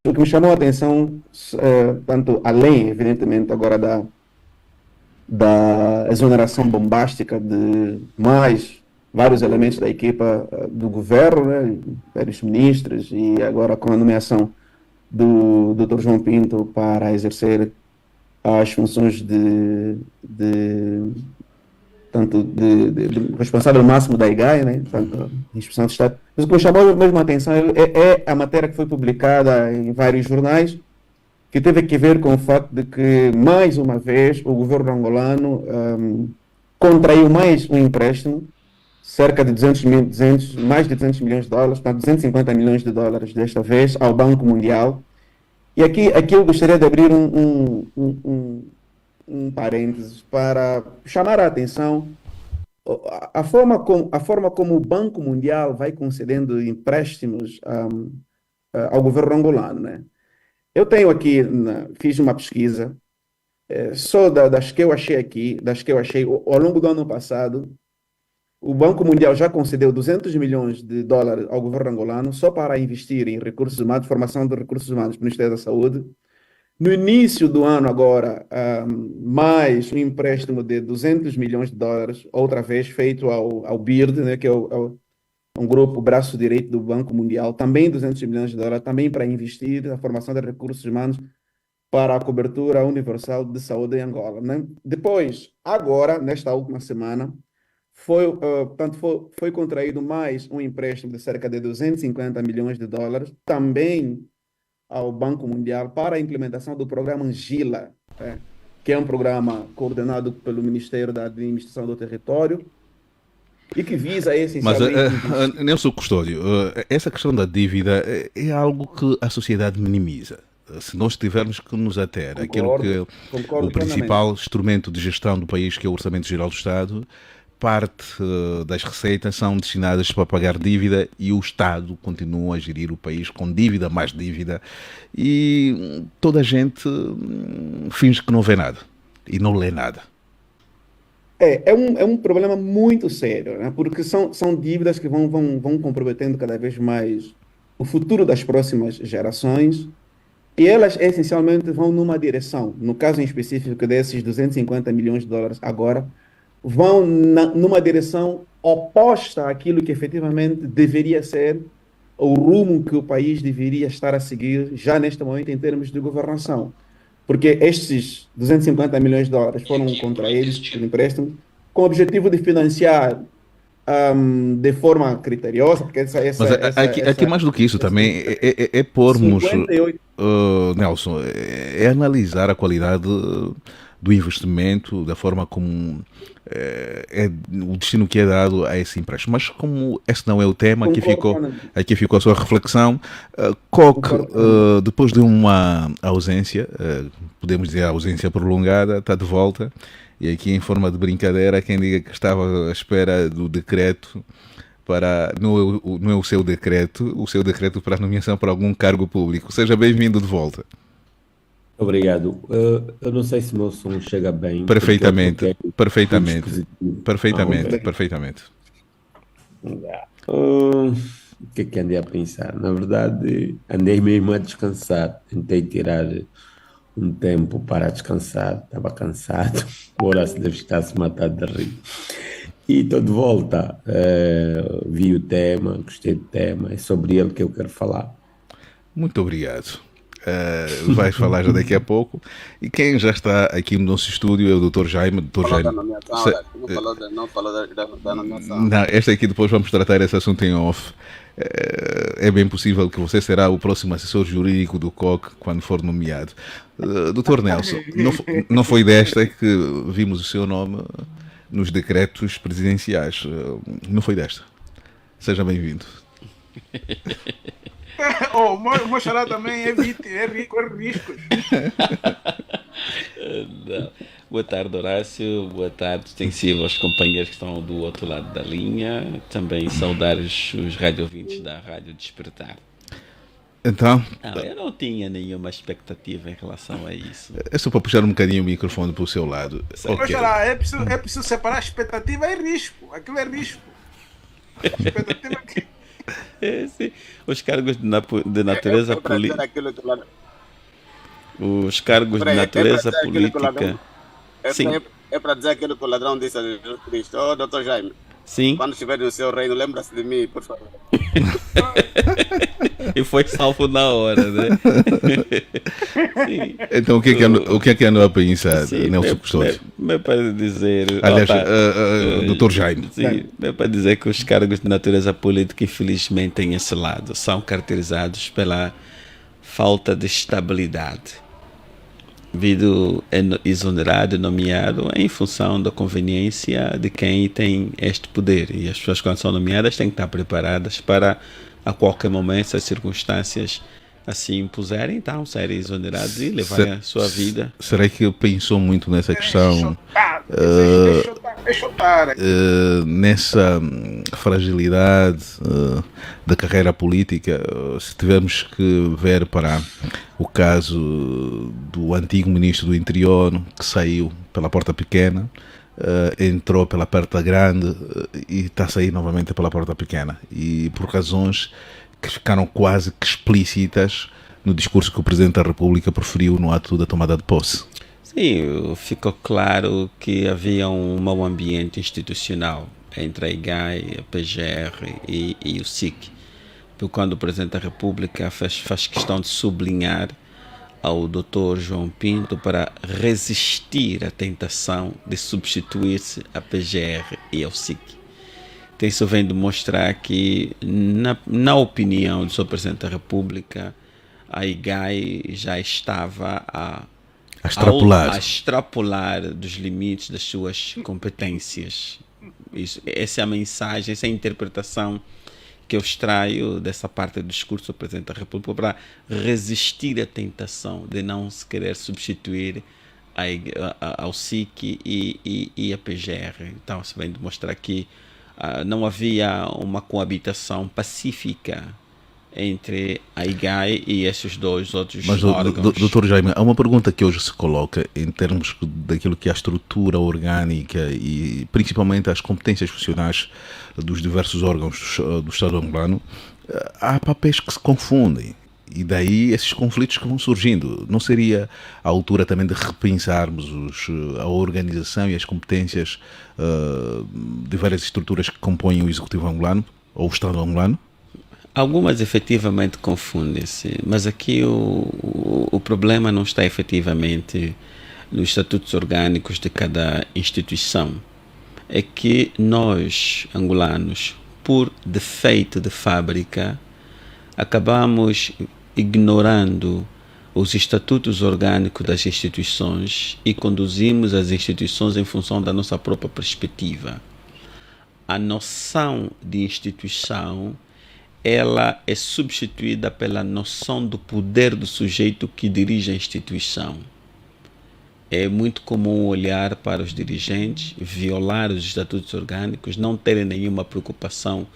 o que me chamou a atenção, tanto além, evidentemente, agora da exoneração bombástica de mais vários elementos da equipa do governo, né, vários ministros, e agora com a nomeação do Dr. João Pinto para exercer as funções de responsável máximo da IGAI, né, portanto, Inspeção de Estado. Mas o que me chamou mesmo a atenção é a matéria que foi publicada em vários jornais, que teve que ver com o fato de que, mais uma vez, o governo angolano contraiu mais um empréstimo, cerca de 200, mais de 200 milhões de dólares, portanto, 250 milhões de dólares desta vez, ao Banco Mundial. E aqui eu gostaria de abrir um parênteses para chamar a atenção a forma como o Banco Mundial vai concedendo empréstimos ao governo angolano, né? Eu tenho aqui, fiz uma pesquisa, só das que eu achei aqui, das que eu achei ao longo do ano passado, o Banco Mundial já concedeu 200 milhões de dólares ao governo angolano só para investir em recursos humanos, formação de recursos humanos, Ministério da Saúde. No início do ano agora, mais um empréstimo de 200 milhões de dólares, outra vez feito ao BIRD, né, que é um grupo braço direito do Banco Mundial, também 200 milhões de dólares, também para investir na formação de recursos humanos para a cobertura universal de saúde em Angola, né? Depois, agora, nesta última semana, foi contraído mais um empréstimo de cerca de 250 milhões de dólares, também ao Banco Mundial, para a implementação do programa Angila, que é um programa coordenado pelo Ministério da Administração do Território e que visa Mas, essencialmente investir. Nelson Custódio, essa questão da dívida é algo que a sociedade minimiza. Se nós tivermos que nos ater àquilo que é o Concordo plenamente. principal instrumento de gestão do país, que é o Orçamento Geral do Estado, parte das receitas são destinadas para pagar dívida e o Estado continua a gerir o país com dívida mais dívida e toda a gente finge que não vê nada e não lê nada. É um problema muito sério, né? Porque são dívidas que vão comprometendo cada vez mais o futuro das próximas gerações e elas essencialmente vão numa direção. No caso em específico desses 250 milhões de dólares agora, vão numa direção oposta àquilo que efetivamente deveria ser o rumo que o país deveria estar a seguir já neste momento em termos de governação. Porque estes 250 milhões de dólares foram contraídos por empréstimo com o objetivo de financiar de forma criteriosa, porque Mas aqui mais do que isso esse também dinheiro, é pormos, 58. Nelson, é analisar a qualidade do investimento, da forma como é o destino que é dado a esse empréstimo. Mas como esse não é o tema, Concordo plenamente. aqui ficou a sua reflexão. Koch, Concordo plenamente. depois de uma ausência, podemos dizer ausência prolongada, está de volta. E aqui em forma de brincadeira, quem diga que estava à espera do decreto para não é o seu decreto para nomeação para algum cargo público. Seja bem-vindo de volta. Obrigado. Eu não sei se o meu som chega bem, porque eu Perfeitamente, troquei o perfeitamente, dispositivo. perfeitamente, Ok. perfeitamente. O que é que andei a pensar? Na verdade, andei mesmo a descansar. Tentei tirar um tempo para descansar. Estava cansado. Agora se deve estar se matando de rir. E estou de volta. Vi o tema, gostei do tema. É sobre ele que eu quero falar. Muito obrigado. Vais falar já daqui a pouco. E quem já está aqui no nosso estúdio é o Dr. Jaime. Dr. Falou da Jaime. nomeação, se- Alex. Não falou da nomeação. Não, esta aqui depois vamos tratar esse assunto em off. É bem possível que você será o próximo assessor jurídico do COC quando for nomeado. Dr. Nelson, não foi desta que vimos o seu nome nos decretos presidenciais. Não foi desta. Seja bem-vindo. O meu xará também é rico, é riscos. Não. Boa tarde, Horácio. Boa tarde, extensivo aos companheiros que estão do outro lado da linha. Também saudar os rádio-ouvintes da Rádio Despertar. Então, Não, eu não tinha nenhuma expectativa em relação a isso. é só para puxar um bocadinho o microfone para o seu lado. Meu Ok. xará, é preciso separar expectativa e risco. Aquilo é risco. Expectativa Sim. Os cargos de natureza É para dizer política. aquilo que o ladrão. Os cargos de Peraí, é para natureza dizer aquilo que o ladrão. política. Sim, É para dizer aquilo que o ladrão disse a Jesus Cristo. Oh, doutor Jaime, sim. quando estiver no seu reino, lembra-se de mim, por favor. E foi salvo na hora, né? Sim. Então o que é que andou a pensar, Sim, Nelson Custódio? me para dizer. Aliás, Opa, Dr. Jaime. sim, é para dizer que os cargos de natureza política, infelizmente, têm esse lado. São caracterizados pela falta de estabilidade. Vindo exonerado, nomeado em função da conveniência de quem tem este poder. E as pessoas, quando são nomeadas, têm que estar preparadas para, a qualquer momento, se as circunstâncias assim impuserem, então serem exonerados e levarem a sua vida. Será que pensou muito nessa questão? Deixa eu estar. Nessa fragilidade da carreira política, se tivermos que ver para o caso do antigo ministro do Interior, que saiu pela porta pequena, entrou pela porta grande e está a sair novamente pela porta pequena, e por razões que ficaram quase que explícitas no discurso que o Presidente da República proferiu no ato da tomada de posse. Sim, ficou claro que havia um mau ambiente institucional entre a IGAI, a PGR e o SIC. Porque quando o Presidente da República faz questão de sublinhar ao Dr. João Pinto para resistir à tentação de substituir-se à PGR e ao SIC. Então isso vem demonstrar que, na opinião do Sr. Presidente da República, a IGAI já estava a extrapolar dos limites das suas competências. Essa é a mensagem, essa é a interpretação que eu extraio dessa parte do discurso do Presidente da República para resistir à tentação de não se querer substituir ao SIC e a PGR. Então, se vem demonstrar que não havia uma coabitação pacífica entre a IGAI e esses dois outros órgãos. Doutor Jaime, há uma pergunta que hoje se coloca em termos daquilo que é a estrutura orgânica e principalmente as competências funcionais dos diversos órgãos do Estado angolano. Há papéis que se confundem e daí esses conflitos que vão surgindo. Não seria a altura também de repensarmos a organização e as competências de várias estruturas que compõem o Executivo angolano ou o Estado angolano? Algumas efetivamente confundem-se, mas aqui o problema não está efetivamente nos estatutos orgânicos de cada instituição. É que nós, angolanos, por defeito de fábrica, acabamos ignorando os estatutos orgânicos das instituições e conduzimos as instituições em função da nossa própria perspectiva. A noção de instituição, ela é substituída pela noção do poder do sujeito que dirige a instituição. É muito comum olhar para os dirigentes, violar os estatutos orgânicos, não terem nenhuma preocupação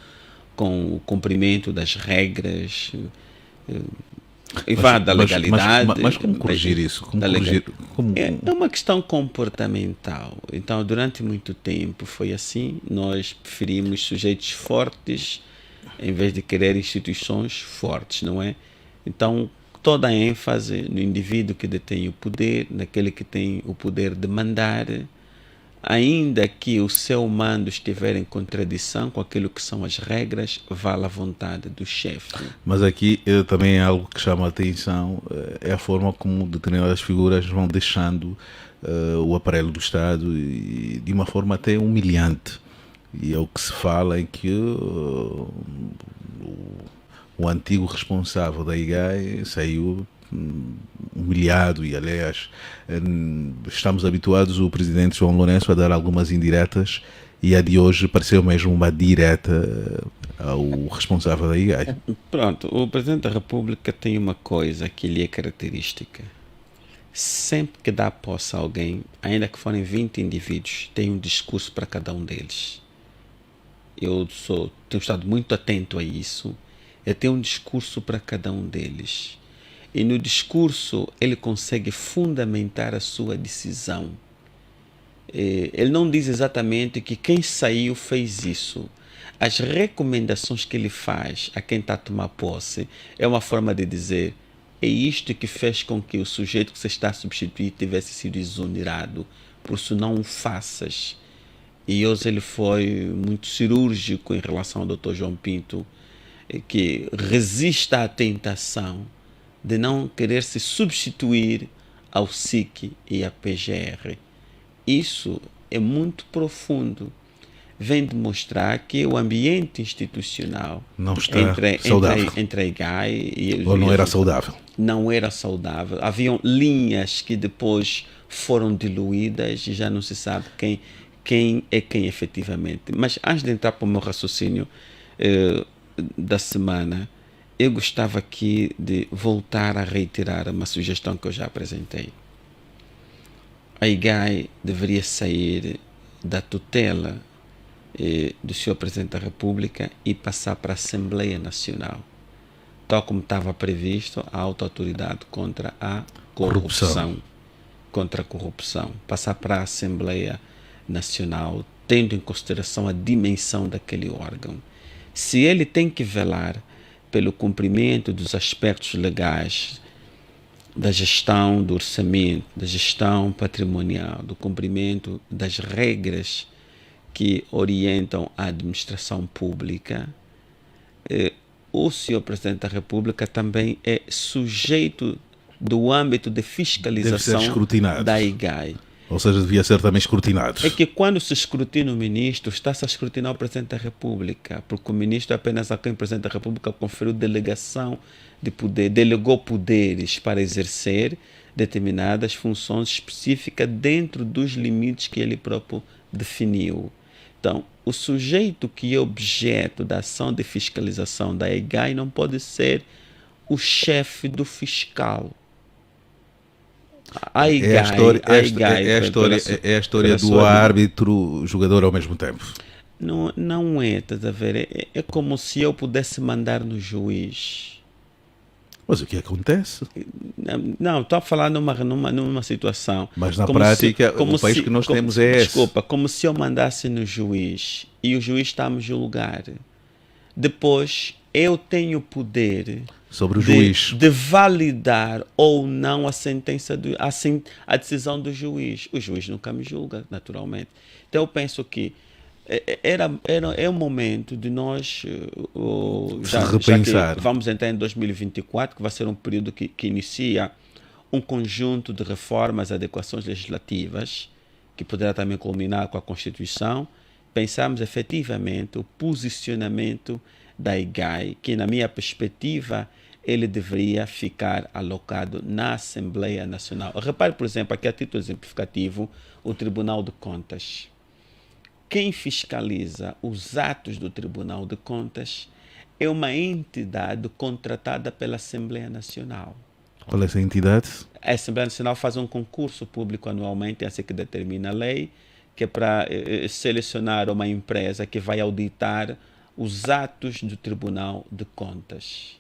com o cumprimento das regras da legalidade. Mas como corrigir isso? É uma questão comportamental. Então, durante muito tempo foi assim. Nós preferimos sujeitos fortes em vez de querer instituições fortes, não é? Então, toda a ênfase no indivíduo que detém o poder, naquele que tem o poder de mandar, ainda que o seu mando estiver em contradição com aquilo que são as regras, vale à vontade do chefe. Mas aqui também é algo que chama a atenção, é a forma como determinadas figuras vão deixando o aparelho do Estado e de uma forma até humilhante. E é o que se fala em que o antigo responsável da IGAI saiu humilhado e, aliás, estamos habituados o presidente João Lourenço a dar algumas indiretas e a de hoje pareceu mesmo uma direta ao responsável da IGAI. Pronto, o Presidente da República tem uma coisa que lhe é característica. Sempre que dá posse a alguém, ainda que forem 20 indivíduos, tem um discurso para cada um deles. Eu tenho estado muito atento a isso. Ele tem um discurso para cada um deles. E no discurso ele consegue fundamentar a sua decisão. Ele não diz exatamente que quem saiu fez isso, as recomendações que ele faz a quem está a tomar posse é uma forma de dizer: é isto que fez com que o sujeito que você está a substituir tivesse sido exonerado, por isso não o faças. E hoje ele foi muito cirúrgico em relação ao Dr. João Pinto, que resista à tentação de não querer se substituir ao SIC e à PGR. Isso é muito profundo. Vem demonstrar que o ambiente institucional não está saudável. Entre a IGAI e ou não era saudável. Não era saudável. Haviam linhas que depois foram diluídas e já não se sabe quem é quem efetivamente. Mas antes de entrar para o meu raciocínio da semana, eu gostava aqui de voltar a reiterar uma sugestão que eu já apresentei. A IGAI deveria sair da tutela do Sr. Presidente da República e passar para a Assembleia Nacional, tal como estava previsto a alta autoridade contra a corrupção. Contra a corrupção. Passar para a Assembleia Nacional, tendo em consideração a dimensão daquele órgão. Se ele tem que velar pelo cumprimento dos aspectos legais da gestão do orçamento, da gestão patrimonial, do cumprimento das regras que orientam a administração pública, o Sr. Presidente da República também é sujeito do âmbito de fiscalização da IGAI. Ou seja, devia ser também escrutinado. É que quando se escrutina o ministro, está-se a escrutinar o Presidente da República, porque o ministro é apenas a quem o Presidente da República conferiu delegação de poder, delegou poderes para exercer determinadas funções específicas dentro dos limites que ele próprio definiu. Então, o sujeito que é objeto da ação de fiscalização da IGAI não pode ser o chefe do fiscal. A história do árbitro-jogador ao mesmo tempo. Não é, estás a ver? É como se eu pudesse mandar no juiz. Mas o que acontece? Não, estou a falar numa situação. Mas na prática, o país que nós temos é esse. Desculpa, como se eu mandasse no juiz e o juiz está a me julgar. Depois, eu tenho poder sobre o juiz de validar ou não a sentença, a decisão do juiz. O juiz nunca me julga, naturalmente. Então eu penso que é o momento de nós repensar. Já que vamos entrar em 2024, que vai ser um período que inicia um conjunto de reformas, adequações legislativas, que poderá também culminar com a Constituição. Pensamos efetivamente o posicionamento da IGAI, que na minha perspectiva ele deveria ficar alocado na Assembleia Nacional. Repare, por exemplo, aqui a título exemplificativo, o Tribunal de Contas. Quem fiscaliza os atos do Tribunal de Contas é uma entidade contratada pela Assembleia Nacional. Qual é essa entidade? A Assembleia Nacional faz um concurso público anualmente, assim que determina a lei, que é para selecionar uma empresa que vai auditar os atos do Tribunal de Contas.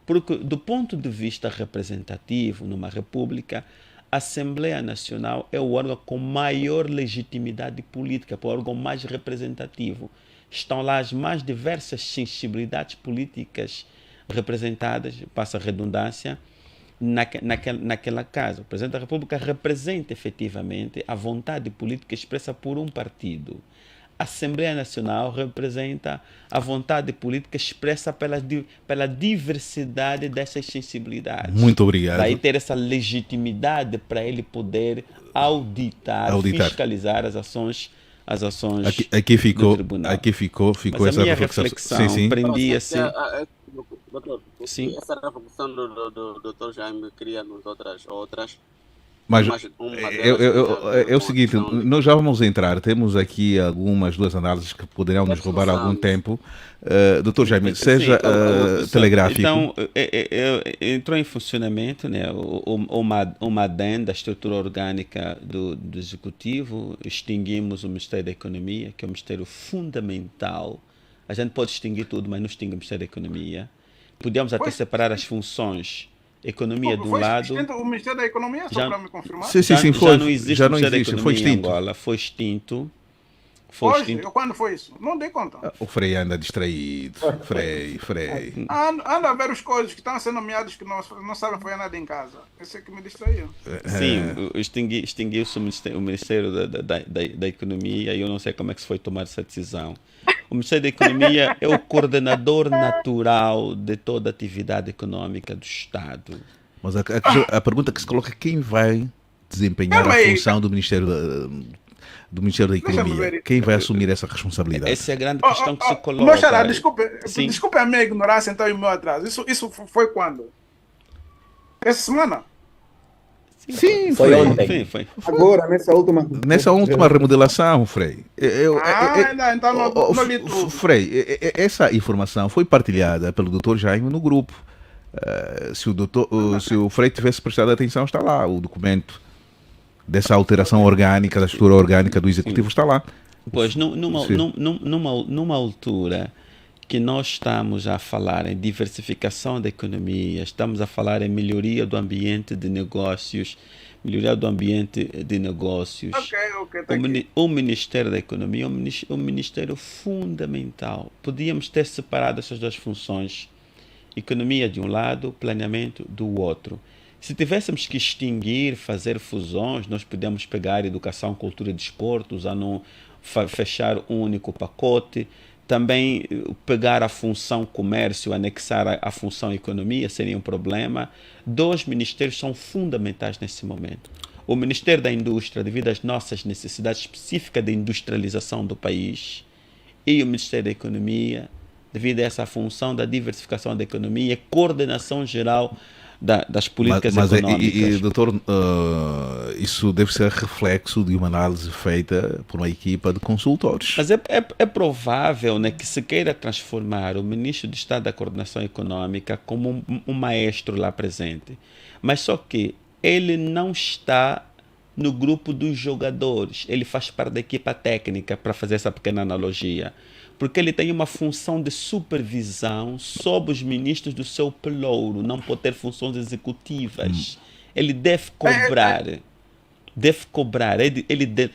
Porque, do ponto de vista representativo, numa república, a Assembleia Nacional é o órgão com maior legitimidade política, o órgão mais representativo. Estão lá as mais diversas sensibilidades políticas representadas, passa a redundância, naquela casa. O Presidente da República representa efetivamente a vontade política expressa por um partido. A Assembleia Nacional representa a vontade política expressa pela diversidade dessas sensibilidades. Muito obrigado. Daí ter essa legitimidade para ele poder auditar, fiscalizar as ações aqui ficou, do tribunal. Aqui ficou Mas essa a minha reflexão. Sim. prendia-se... Doutor, Sim. essa reflexão do Dr. Jaime cria-nos outras. Mas é o seguinte, nós já vamos entrar, temos aqui duas análises que poderão nos roubar algum tempo. Doutor Jaime, seja telegráfico. Então, entrou em funcionamento, né, o MADEN, da estrutura orgânica do Executivo. Extinguimos o Ministério da Economia, que é um ministério fundamental. A gente pode extinguir tudo, mas não extingue o Ministério da Economia. Podíamos até separar as funções. Economia de um lado. O Ministério da Economia, só para me confirmar? Sim, foi. Já não existe o Ministério da Economia foi extinto. em Angola, foi extinto. Foi Hoje? extinto. Quando foi isso? Não dei conta. O Frei anda distraído. Frei. Anda a ver as coisas que estão a ser nomeadas que não sabem fazer nada em casa. Esse é que me distraiu. Sim, extinguiu-se o Ministério da Economia e eu não sei como é que se foi tomar essa decisão. O Ministério da Economia é o coordenador natural de toda a atividade econômica do Estado. Mas a pergunta que se coloca é quem vai desempenhar a função do Ministério da Deixa-me Economia? ver. Quem vai assumir essa responsabilidade? Essa é a grande questão que se Meu coloca. xará, Sim. desculpe a minha ignorância então e o meu atraso. Isso foi quando? Essa semana? Sim, Foi Frei. ontem. Foi. Agora, Nessa última remodelação, Frei. Então não li tudo. Frei, essa informação foi partilhada pelo Dr. Jaime no grupo. Se o Frei tivesse prestado atenção, está lá. O documento dessa alteração orgânica, da estrutura orgânica do Executivo está lá. Pois, numa altura que nós estamos a falar em diversificação da economia, estamos a falar em melhoria do ambiente de negócios, Ok, tá aqui. o Ministério da Economia é um ministério fundamental. Podíamos ter separado essas duas funções, economia de um lado, planeamento do outro. Se tivéssemos que extinguir, fazer fusões, nós podemos pegar educação, cultura e desporto, fechar um único pacote. Também pegar a função comércio, anexar a função economia seria um problema. Dois ministérios são fundamentais nesse momento. O Ministério da Indústria, devido às nossas necessidades específicas de industrialização do país, e o Ministério da Economia, devido a essa função da diversificação da economia e coordenação geral das políticas econômicas. Doutor, isso deve ser reflexo de uma análise feita por uma equipa de consultores. Mas é provável, né, que se queira transformar o Ministro de Estado da Coordenação Econômica como um maestro lá presente. Mas só que ele não está no grupo dos jogadores. Ele faz parte da equipa técnica, para fazer essa pequena analogia. Porque ele tem uma função de supervisão sobre os ministros do seu pelouro, não pode ter funções executivas. Ele deve cobrar, ele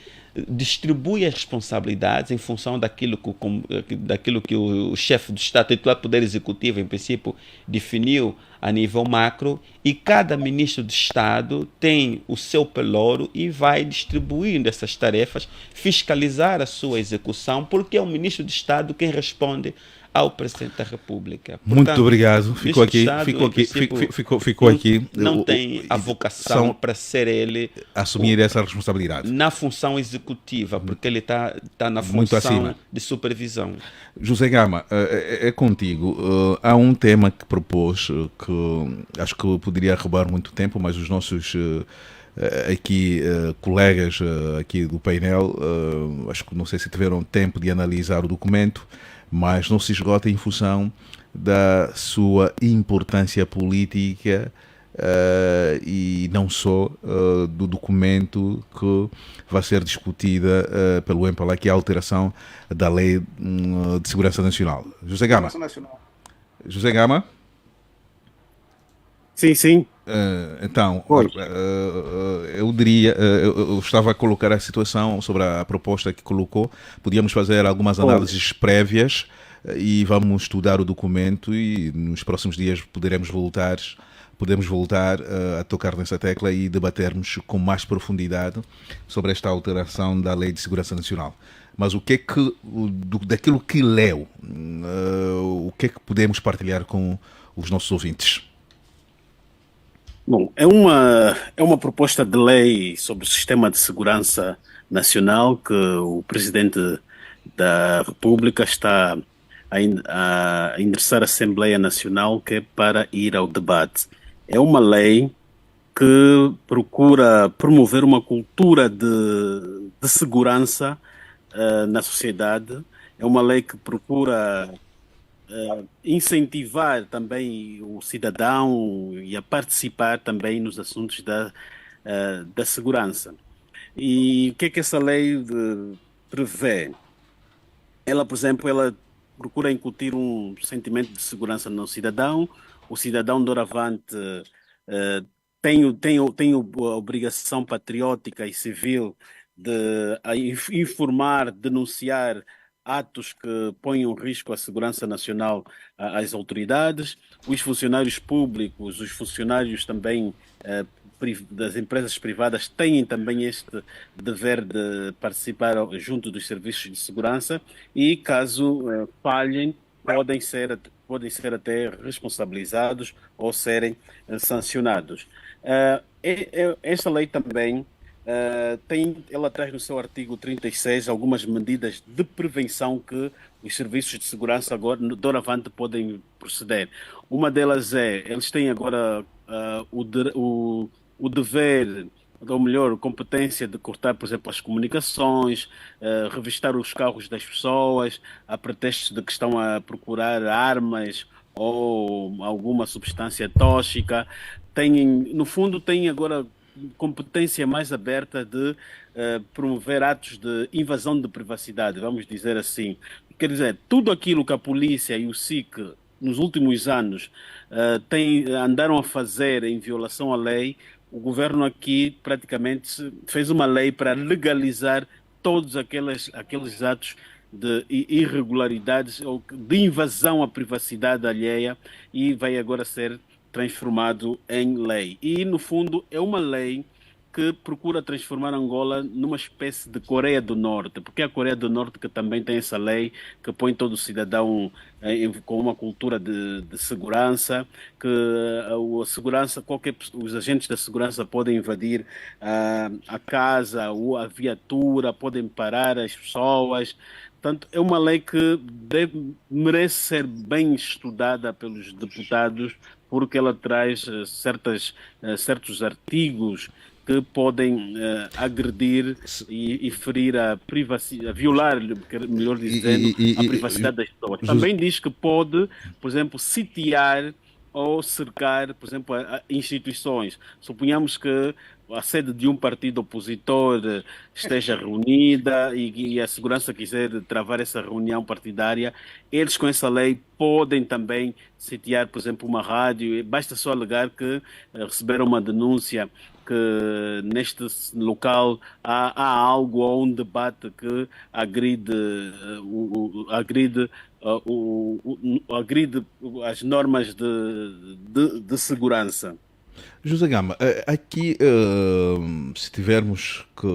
distribui as responsabilidades em função daquilo que o chefe do Estado, titular do Poder Executivo, em princípio, definiu a nível macro, e cada ministro de Estado tem o seu pelouro e vai distribuindo essas tarefas, fiscalizar a sua execução, porque é o ministro de Estado quem responde ao Presidente da República. Portanto, muito obrigado. Ficou aqui. Não tem a vocação para ser ele assumir essa responsabilidade na função executiva, porque ele está na função de supervisão. José Gama, é contigo. Há um tema que propôs que acho que poderia roubar muito tempo, mas os nossos colegas aqui do painel, acho que não sei se tiveram tempo de analisar o documento, mas não se esgota em função da sua importância política e não só do documento que vai ser discutida pelo EMPALA, que é a alteração da Lei de Segurança Nacional. José Gama. José Gama? Sim. Então, eu diria, eu estava a colocar a situação sobre a proposta que colocou. Podíamos fazer algumas análises prévias e vamos estudar o documento e nos próximos dias podemos voltar a tocar nessa tecla e debatermos com mais profundidade sobre esta alteração da Lei de Segurança Nacional. Mas o que é que, daquilo que leu, o que é que podemos partilhar com os nossos ouvintes? Bom, é uma proposta de lei sobre o Sistema de Segurança Nacional que o Presidente da República está a endereçar à Assembleia Nacional, que é para ir ao debate. É uma lei que procura promover uma cultura de segurança na sociedade. É uma lei que procura incentivar também o cidadão e a participar também nos assuntos da segurança. E o que é que essa lei prevê? Ela, por exemplo, ela procura incutir um sentimento de segurança no cidadão. O cidadão doravante tem a obrigação patriótica e civil informar, denunciar atos que ponham em risco a segurança nacional às autoridades. Os funcionários públicos, os funcionários também das empresas privadas têm também este dever de participar junto dos serviços de segurança e, caso falhem, podem ser até responsabilizados ou serem sancionados. Esta lei também ela traz no seu artigo 36 algumas medidas de prevenção que os serviços de segurança agora, doravante, podem proceder. Uma delas eles têm agora o dever, ou melhor, competência de cortar, por exemplo, as comunicações, revistar os carros das pessoas, a pretexto de que estão a procurar armas ou alguma substância tóxica. No fundo, têm agora competência mais aberta de promover atos de invasão de privacidade, vamos dizer assim. Quer dizer, tudo aquilo que a polícia e o SIC nos últimos anos andaram a fazer em violação à lei, o governo aqui praticamente fez uma lei para legalizar todos aqueles atos de irregularidades ou de invasão à privacidade alheia e vai agora ser transformado em lei. E, no fundo, é uma lei que procura transformar Angola numa espécie de Coreia do Norte, porque é a Coreia do Norte que também tem essa lei que põe todo cidadão com uma cultura de segurança, que a segurança, os agentes da segurança podem invadir a casa ou a viatura, podem parar as pessoas. Portanto, é uma lei que merece ser bem estudada pelos deputados, porque ela traz certos artigos que podem agredir e ferir a privacidade, violar, melhor dizendo, a privacidade das pessoas. Também diz que pode, por exemplo, sitiar ou cercar, por exemplo, instituições. Suponhamos que a sede de um partido opositor esteja reunida e a segurança quiser travar essa reunião partidária, eles com essa lei podem também sitiar, por exemplo, uma rádio. Basta só alegar que receberam uma denúncia que neste local há algo ou um debate que agride as normas de segurança. José Gama, aqui, se tivermos que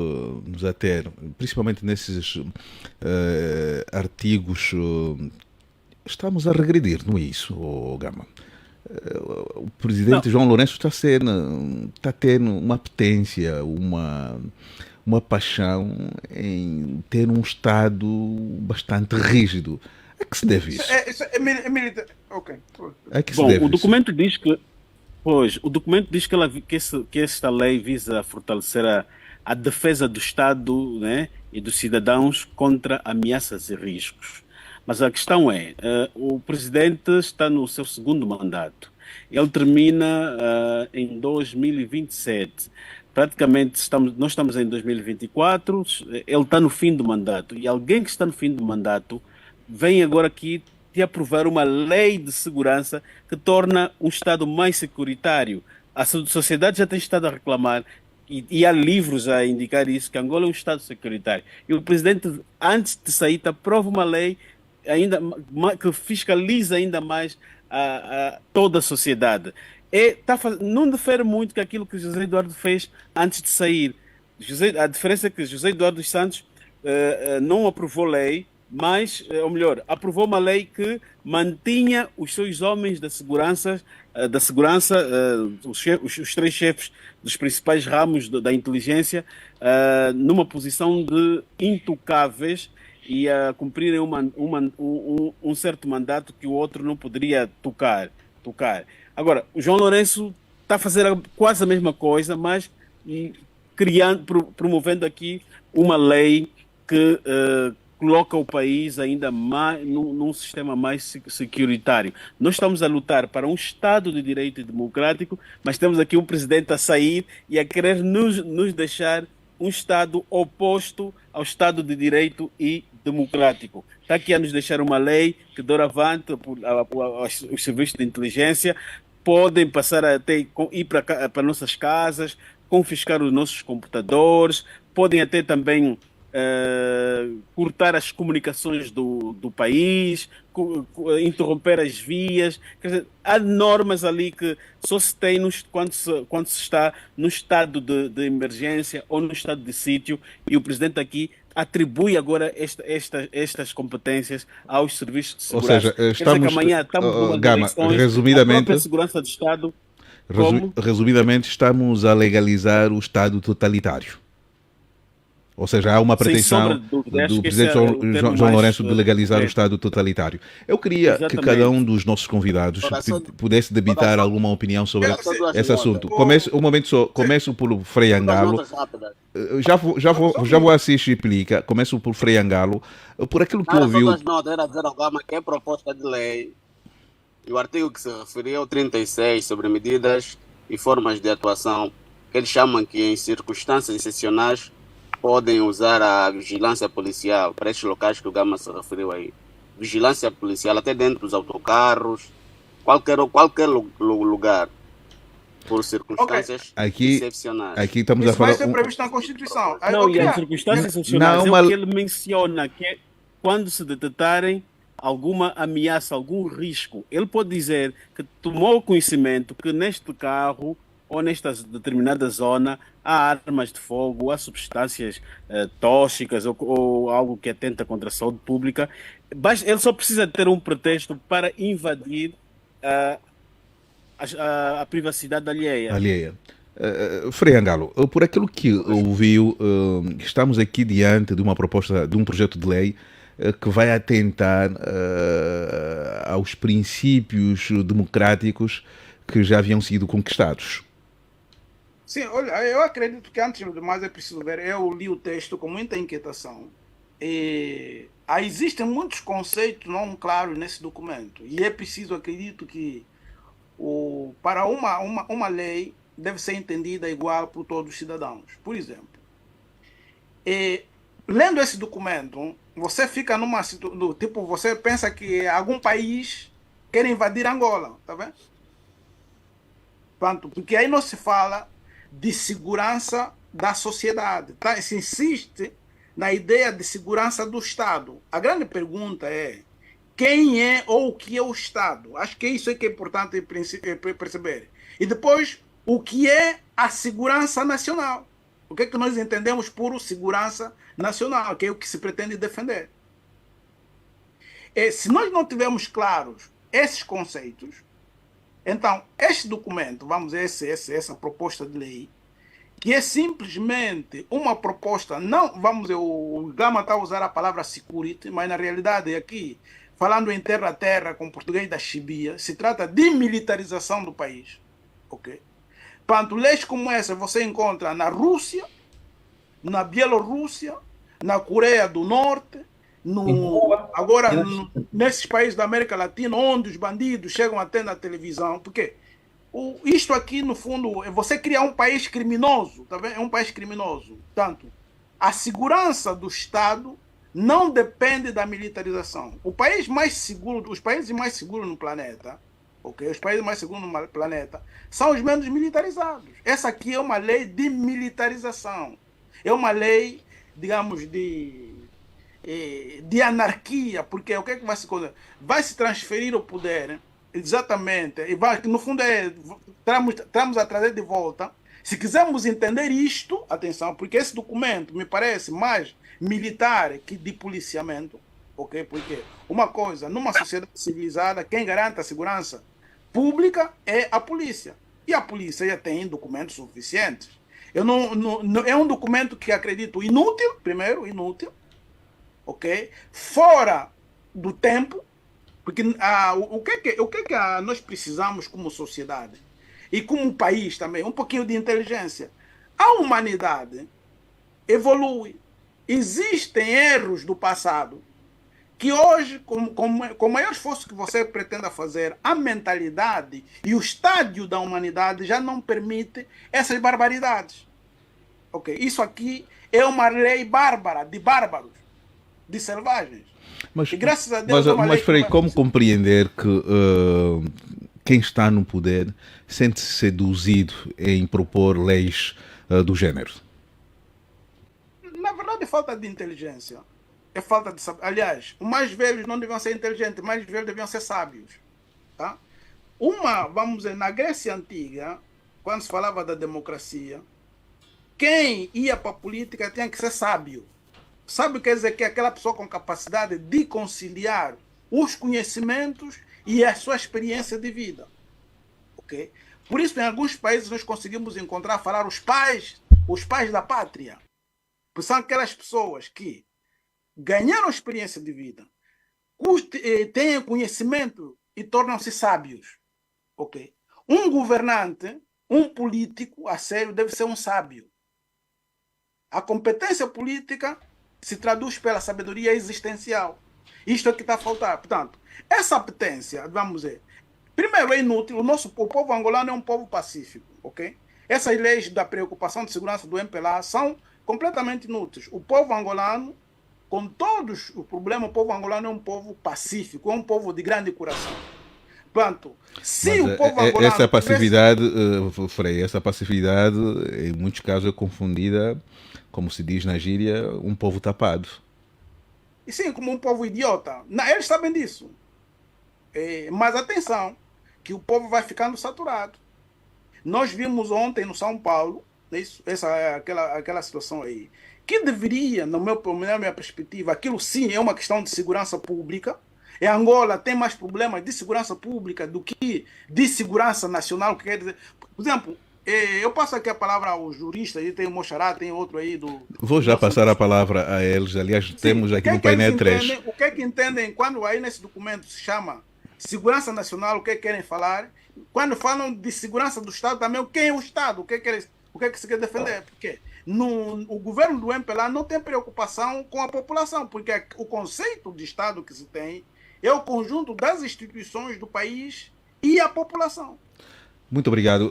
nos ater, principalmente nesses artigos, estamos a regredir, não é isso, Gama? O presidente João Lourenço está tendo uma apetência, uma paixão em ter um Estado bastante rígido. A que se deve isso? É militar. Ok. A que se deve o documento diz que o documento diz que esta lei visa fortalecer a defesa do Estado, né, e dos cidadãos contra ameaças e riscos. Mas a questão o presidente está no seu segundo mandato. Ele termina em 2027. Praticamente nós estamos em 2024, ele está no fim do mandato. E alguém que está no fim do mandato vem agora aqui de aprovar uma lei de segurança que torna um Estado mais securitário. A sociedade já tem estado a reclamar, e há livros a indicar isso, que Angola é um Estado securitário. E o presidente, antes de sair, aprova uma lei que fiscaliza ainda mais toda a sociedade. Não difere muito com aquilo que José Eduardo fez antes de sair. A diferença é que José Eduardo dos Santos não aprovou lei, mas, ou melhor, aprovou uma lei que mantinha os seus homens da segurança, os três chefes dos principais ramos da inteligência, numa posição de intocáveis e a cumprirem um certo mandato que o outro não poderia tocar. Agora, o João Lourenço está a fazer quase a mesma coisa, mas promovendo aqui uma lei que coloca o país ainda mais num sistema mais securitário. Nós estamos a lutar para um Estado de direito e democrático, mas temos aqui um presidente a sair e a querer nos deixar um Estado oposto ao Estado de direito e democrático. Está aqui a nos deixar uma lei que, doravante, os serviços de inteligência podem passar a ir para nossas casas, confiscar os nossos computadores, podem até também cortar as comunicações do país, interromper as vias. Quer dizer, há normas ali que só se tem quando se está no estado de emergência ou no estado de sítio, e o presidente aqui atribui agora estas competências aos serviços de Ou segurança. seja, Quer dizer que estamos, amanhã estamos numa Gama, eleições, a resumidamente, própria segurança do Estado. Como? resumidamente, estamos a legalizar o Estado totalitário. Ou seja, há uma Sem pretensão sombra de dúvida, acho do que esse presidente é o termo João mais Lourenço de legalizar o correto. Estado totalitário. Eu queria que Exatamente. cada um dos nossos convidados pudesse debitar alguma opinião sobre Só duas esse assunto. notas. Começo por Frei Duas Angalo. notas rápidas. Já vou assistir explica. Começo por Frei Angalo. Por aquilo que Era só ouviu. duas notas, era dizer ao Gama que é proposta de lei e o artigo que se referia ao 36 sobre medidas e formas de atuação, que eles chamam que em circunstâncias excepcionais podem usar a vigilância policial para estes locais que o Gama se referiu aí. Vigilância policial até dentro dos autocarros, qualquer lugar, por circunstâncias excepcionais. Aqui estamos a Isso falar. vai ser previsto na Constituição. Não, e Ok. as circunstâncias excepcionais é o que ele menciona, que é quando se detectarem alguma ameaça, algum risco. Ele pode dizer que tomou conhecimento que neste carro ou nesta determinada zona há armas de fogo, há substâncias tóxicas ou algo que atenta contra a saúde pública. Ele só precisa ter um pretexto para invadir a privacidade alheia. Frei Angalo, por aquilo que ouviu, estamos aqui diante de uma proposta, de um projeto de lei que vai atentar aos princípios democráticos que já haviam sido conquistados. Sim, olha, eu acredito que antes de mais é preciso ver. Eu li o texto com muita inquietação. Existem muitos conceitos não claros nesse documento. E é preciso, acredito que para uma lei deve ser entendida igual por todos os cidadãos. Por exemplo, lendo esse documento, você fica numa situação, tipo, você pensa que algum país quer invadir Angola, tá vendo? Porque aí não se fala de segurança da sociedade, tá? Se insiste na ideia de segurança do Estado. A grande pergunta é quem é ou o que é o Estado? Acho que isso é que é importante perceber. E depois, o que é a segurança nacional? O que é que nós entendemos por segurança nacional, que é o que se pretende defender? Se nós não tivermos claros esses conceitos, então, este documento, essa proposta de lei, que é simplesmente uma proposta, não, o Gama está a usar a palavra security, mas na realidade aqui, falando em terra a terra, com português da chibia, se trata de militarização do país. Ok? Portanto, leis como essa você encontra na Rússia, na Bielorrússia, na Coreia do Norte, agora nesses países da América Latina, onde os bandidos chegam até na televisão, porque isto aqui, no fundo, você cria um país criminoso, tá vendo? É um país criminoso. Portanto, a segurança do Estado não depende da militarização. Os países mais seguros no planeta, os países mais seguros no planeta são os menos militarizados. Essa aqui é uma lei de militarização. É uma lei, digamos, de anarquia, porque o que é que vai se acontecer? Vai se transferir o poder, exatamente, e no fundo estamos a trazer de volta. Se quisermos entender isto, atenção, porque esse documento me parece mais militar que de policiamento, ok? Porque uma coisa, numa sociedade civilizada, quem garante a segurança pública é a polícia, e a polícia já tem documentos suficientes. É um documento que acredito inútil, inútil, ok? Fora do tempo, porque o que nós precisamos como sociedade e como país também, um pouquinho de inteligência. A humanidade evolui. Existem erros do passado que hoje, com o maior esforço que você pretenda fazer, a mentalidade e o estádio da humanidade já não permite essas barbaridades. Ok? Isso aqui é uma lei bárbara, de bárbaros, de selvagens. Mas, e graças a Deus, mas Frei, como compreender que quem está no poder sente-se seduzido em propor leis do género? de falta de inteligência. É falta de saber. Aliás, os mais velhos não deviam ser inteligentes, os mais velhos deviam ser sábios. Tá? Vamos dizer, na Grécia Antiga, quando se falava da democracia, quem ia para a política tinha que ser sábio. Sábio quer dizer que é aquela pessoa com capacidade de conciliar os conhecimentos e a sua experiência de vida. Okay? Por isso, em alguns países, nós conseguimos falar os pais da pátria. Porque são aquelas pessoas que ganharam experiência de vida, têm conhecimento e tornam-se sábios. Okay? Um governante, um político a sério, deve ser um sábio. A competência política se traduz pela sabedoria existencial. Isto é que está a faltar. Portanto, essa apetência, vamos dizer, primeiro é inútil. O povo angolano é um povo pacífico. Okay? Essas leis da preocupação de segurança do MPLA são completamente inúteis. O povo angolano, com todos os problemas, o povo angolano é um povo pacífico, é um povo de grande coração. Portanto, se o povo angolano... Essa passividade, Frei, essa passividade, em muitos casos, é confundida, como se diz na gíria, um povo tapado. E sim, como um povo idiota. Eles sabem disso. Mas atenção, que o povo vai ficando saturado. Nós vimos ontem no São Paulo, aquela situação aí, que deveria, na minha perspectiva, aquilo sim é uma questão de segurança pública. E Angola tem mais problemas de segurança pública do que de segurança nacional. Que quer dizer, por exemplo, eu passo aqui a palavra aos juristas, tem o Mochará, tem outro aí do... Vou já passar a palavra a eles. Aliás, sim, temos aqui no painel 3. O que é que entendem quando aí nesse documento se chama segurança nacional, o que querem falar? Quando falam de segurança do Estado também, quem é o Estado? O que é que se quer defender? Porque o governo do MPLA não tem preocupação com a população, porque o conceito de Estado que se tem é o conjunto das instituições do país e a população. Muito obrigado.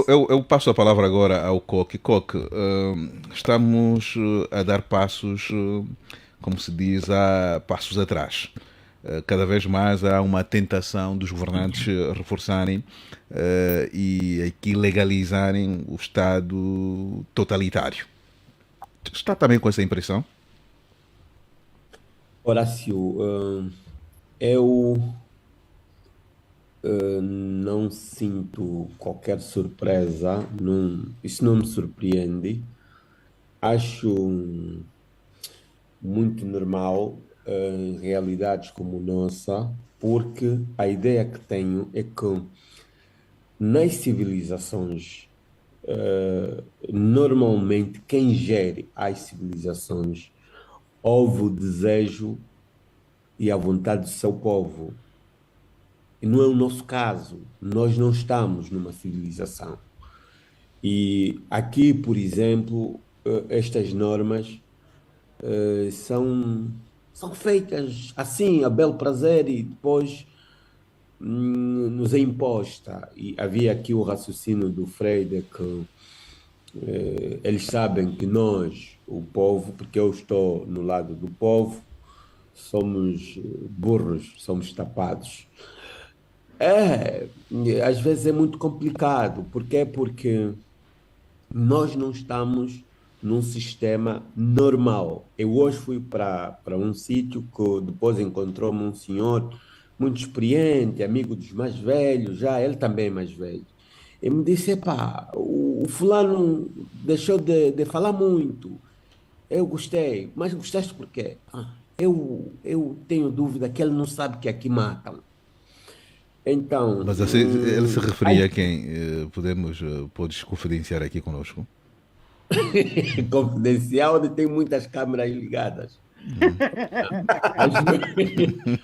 Eu passo a palavra agora ao Coque. Coque, estamos a dar passos, como se diz, a passos atrás. Cada vez mais há uma tentação dos governantes reforçarem e aqui legalizarem o Estado totalitário. Está também com essa impressão? Horácio, eu não sinto qualquer surpresa, isso não me surpreende. Acho muito normal em realidades como nossa, porque a ideia que tenho é que nas civilizações, normalmente quem gere as civilizações houve o desejo e a vontade do seu povo. E não é o nosso caso. Nós não estamos numa civilização. E aqui, por exemplo, estas normas são feitas assim, a bel prazer, e depois nos é imposta. E havia aqui o raciocínio do Freire que eles sabem que nós, o povo, porque eu estou no lado do povo, somos burros, somos tapados. Às vezes é muito complicado. Porquê? Porque nós não estamos num sistema normal. Eu hoje fui para um sítio que depois encontrou-me um senhor muito experiente, amigo dos mais velhos, já ele também é mais velho. Ele me disse, o fulano deixou de falar muito. Eu gostei, mas gostaste por quê? Eu tenho dúvida que ele não sabe que aqui matam. Então, mas assim, ele se referia a quem? Podes confidenciar aqui conosco? Confidencial, onde tem muitas câmeras ligadas.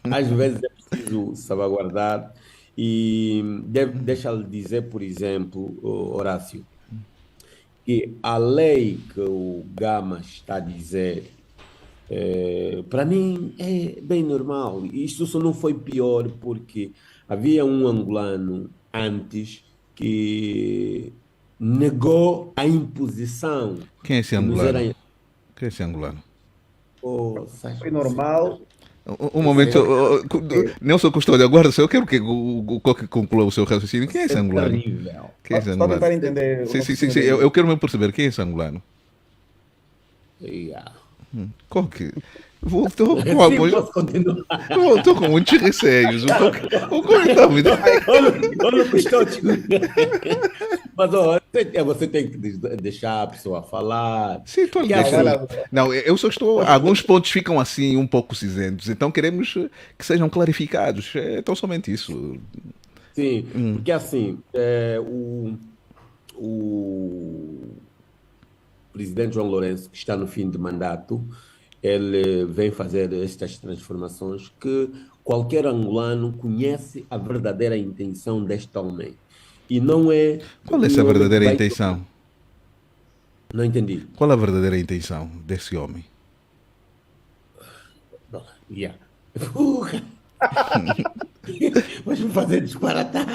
Às vezes é preciso salvaguardar. E deixa-lhe dizer, por exemplo, Horácio, que a lei que o Gama está a dizer, para mim é bem normal. Isto só não foi pior porque havia um angolano antes que negou a imposição. Quem é esse angolano? Quem é esse angolano? Foi normal. Um momento, Nelson Custódio, aguarda só, eu quero que o Coque conclua o seu raciocínio. Quem é esse angolano? Quem é esse angolano? Tentar entender. Sim, eu quero mesmo perceber quem é esse angolano. Coque, voltou com Sim, alguns. posso continuar. Voltou com muitos receios. O Coque está muito. Olha o custódio. Mas ó, você tem que deixar a pessoa falar. Sim, estou a Porque Vai deixar. lá. assim, Não, eu só estou. Alguns pontos ficam assim um pouco cinzentos, então queremos que sejam clarificados. É tão somente isso. sim, porque assim, o presidente João Lourenço, que está no fim de mandato, ele vem fazer estas transformações que qualquer angolano conhece a verdadeira intenção deste homem. E não é Qual é essa um homem que verdadeira vai. intenção? Não entendi. Qual a verdadeira intenção desse homem? Yeah. Vais me fazer disparatar.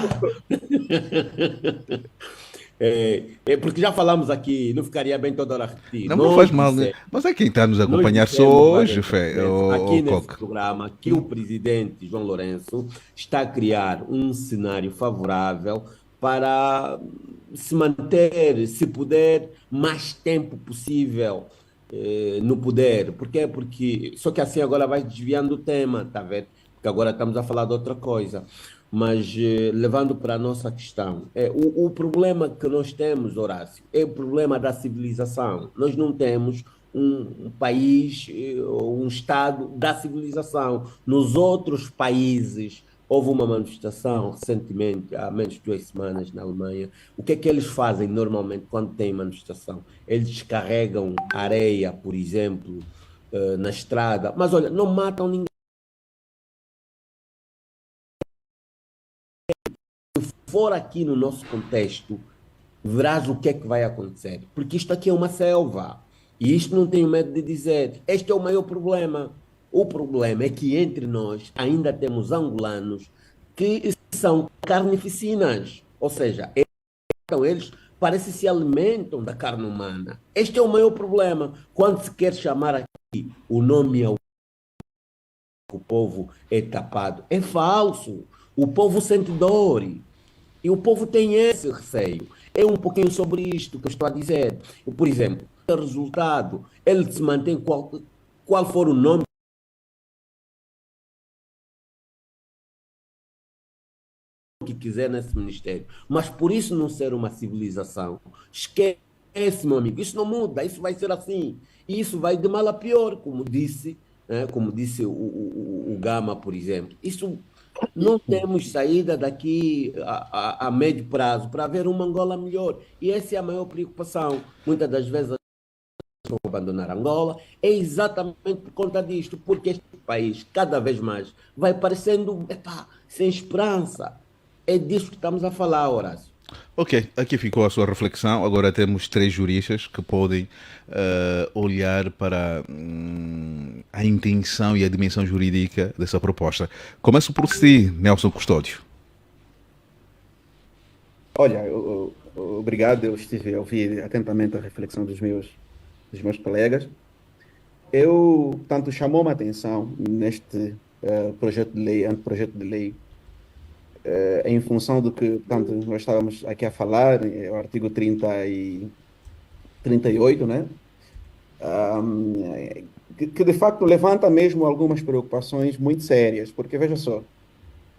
É porque já falamos aqui, não ficaria bem toda hora a repetir. Não faz mal, né? Mas é quem está a nos Nós acompanhar só dissemos hoje, várias vezes ô aqui nesse Coque. programa que o presidente João Lourenço está a criar um cenário favorável para se manter, se puder, mais tempo possível no poder. Por quê? Porque só que assim agora vai desviando o tema, tá vendo? Porque agora estamos a falar de outra coisa. Mas levando para a nossa questão, o problema que nós temos, Horácio, é o problema da civilização. Nós não temos um país ou um Estado da civilização. Nos outros países, houve uma manifestação recentemente, há menos de 2 semanas, na Alemanha. O que é que eles fazem normalmente quando tem manifestação? Eles descarregam areia, por exemplo, na estrada, mas olha, não matam ninguém. For aqui no nosso contexto, verás o que é que vai acontecer. Porque isto aqui é uma selva. E isto não tenho medo de dizer. Este é o maior problema. O problema é que entre nós ainda temos angolanos que são carnificinas. Ou seja, eles parecem se alimentam da carne humana. Este é o maior problema. Quando se quer chamar aqui o nome ao o povo é tapado, é falso. O povo sente dor. E o povo tem esse receio. É um pouquinho sobre isto que eu estou a dizer. Por exemplo, o resultado, ele se mantém qual for o nome que quiser nesse ministério. Mas por isso não ser uma civilização, esquece, meu amigo. Isso não muda, isso vai ser assim. E isso vai de mal a pior, como disse o Gama, por exemplo. Isso não temos saída daqui a médio prazo para ver uma Angola melhor. E essa é a maior preocupação. Muitas das vezes vão abandonar Angola, é exatamente por conta disto, porque este país cada vez mais vai parecendo sem esperança. É disso que estamos a falar, Horácio. Ok, aqui ficou a sua reflexão. Agora temos 3 juristas que podem olhar para a intenção e a dimensão jurídica dessa proposta. Começo por si, Nelson Custódio. Olha, obrigado. Eu estive a ouvir atentamente a reflexão dos meus colegas. Tanto chamou-me a atenção neste projeto de lei, anteprojeto de lei, em função do que tanto nós estávamos aqui a falar, o artigo 30 e 38, né? Que de facto levanta mesmo algumas preocupações muito sérias, porque veja só,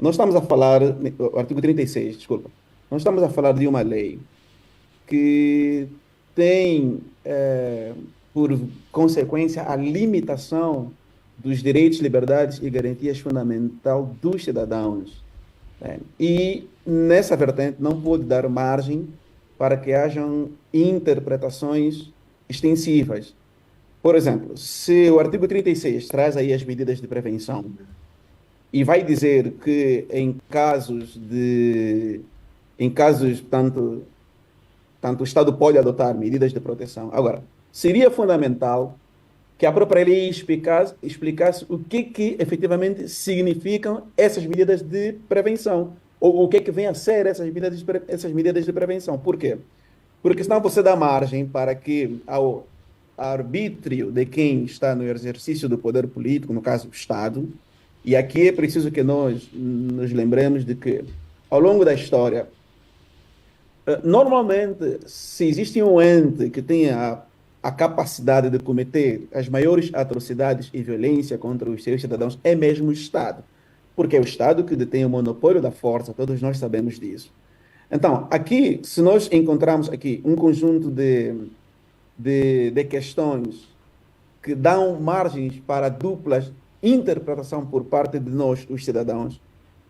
nós estamos a falar, o artigo 36, desculpa, nós estamos a falar de uma lei que tem por consequência a limitação dos direitos, liberdades e garantias fundamentais dos cidadãos. E nessa vertente não pode dar margem para que hajam interpretações extensivas. Por exemplo, se o artigo 36 traz aí as medidas de prevenção e vai dizer que em casos tanto o Estado pode adotar medidas de proteção. Agora, seria fundamental que a própria lei explicasse o que efetivamente significam essas medidas de prevenção, ou o que vem a ser essas medidas de prevenção. Por quê? Porque senão você dá margem para que, ao arbítrio de quem está no exercício do poder político, no caso o Estado, e aqui é preciso que nós nos lembremos de que, ao longo da história, normalmente, se existe um ente que tenha a capacidade de cometer as maiores atrocidades e violência contra os seus cidadãos é mesmo o Estado, porque é o Estado que detém o monopólio da força, todos nós sabemos disso. Então, aqui, se nós encontramos aqui um conjunto de questões que dão margens para duplas interpretação por parte de nós, os cidadãos,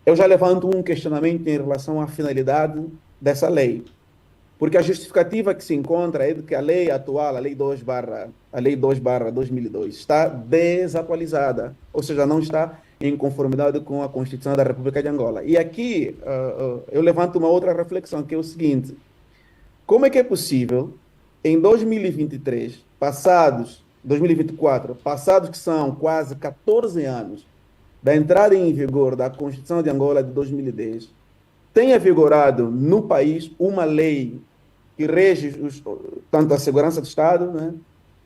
eu já levanto um questionamento em relação à finalidade dessa lei. Porque a justificativa que se encontra é de que a lei atual, a lei 2/2002, está desatualizada, ou seja, não está em conformidade com a Constituição da República de Angola. E aqui eu levanto uma outra reflexão, que é o seguinte: como é que é possível, em 2023, 2024, passados que são quase 14 anos da entrada em vigor da Constituição de Angola de 2010, tenha vigorado no país uma lei que rege tanto a segurança do Estado, né,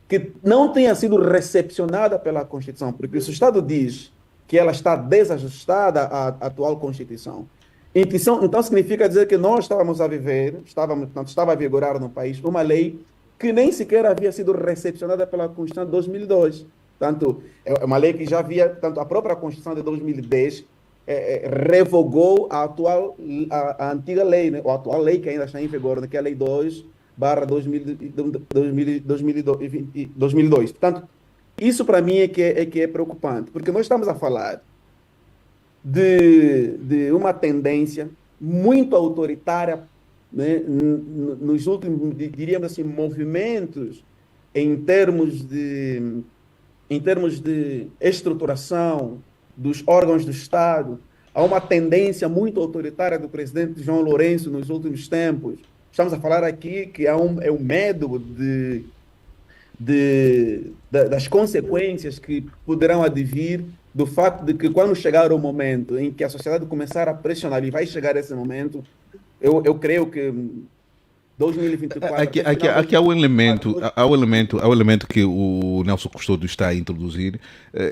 que não tenha sido recepcionada pela Constituição, porque se o Estado diz que ela está desajustada à atual Constituição, então significa dizer que nós estávamos a viver, estava a vigorar no país uma lei que nem sequer havia sido recepcionada pela Constituição de 2002. Tanto, é uma lei que já havia, tanto a própria Constituição de 2010 revogou a antiga lei, né, ou a atual lei que ainda está em vigor, né, que é a Lei 2/2002. Portanto, isso para mim é que é preocupante, porque nós estamos a falar de uma tendência muito autoritária, né, nos últimos, diríamos assim, movimentos em termos de estruturação dos órgãos do Estado. Há uma tendência muito autoritária do presidente João Lourenço nos últimos tempos. Estamos a falar aqui que é o medo das consequências que poderão advir do fato de que, quando chegar o momento em que a sociedade começar a pressionar, e vai chegar esse momento, eu creio que 2024... Aqui há o elemento que o Nelson Custódio está a introduzir,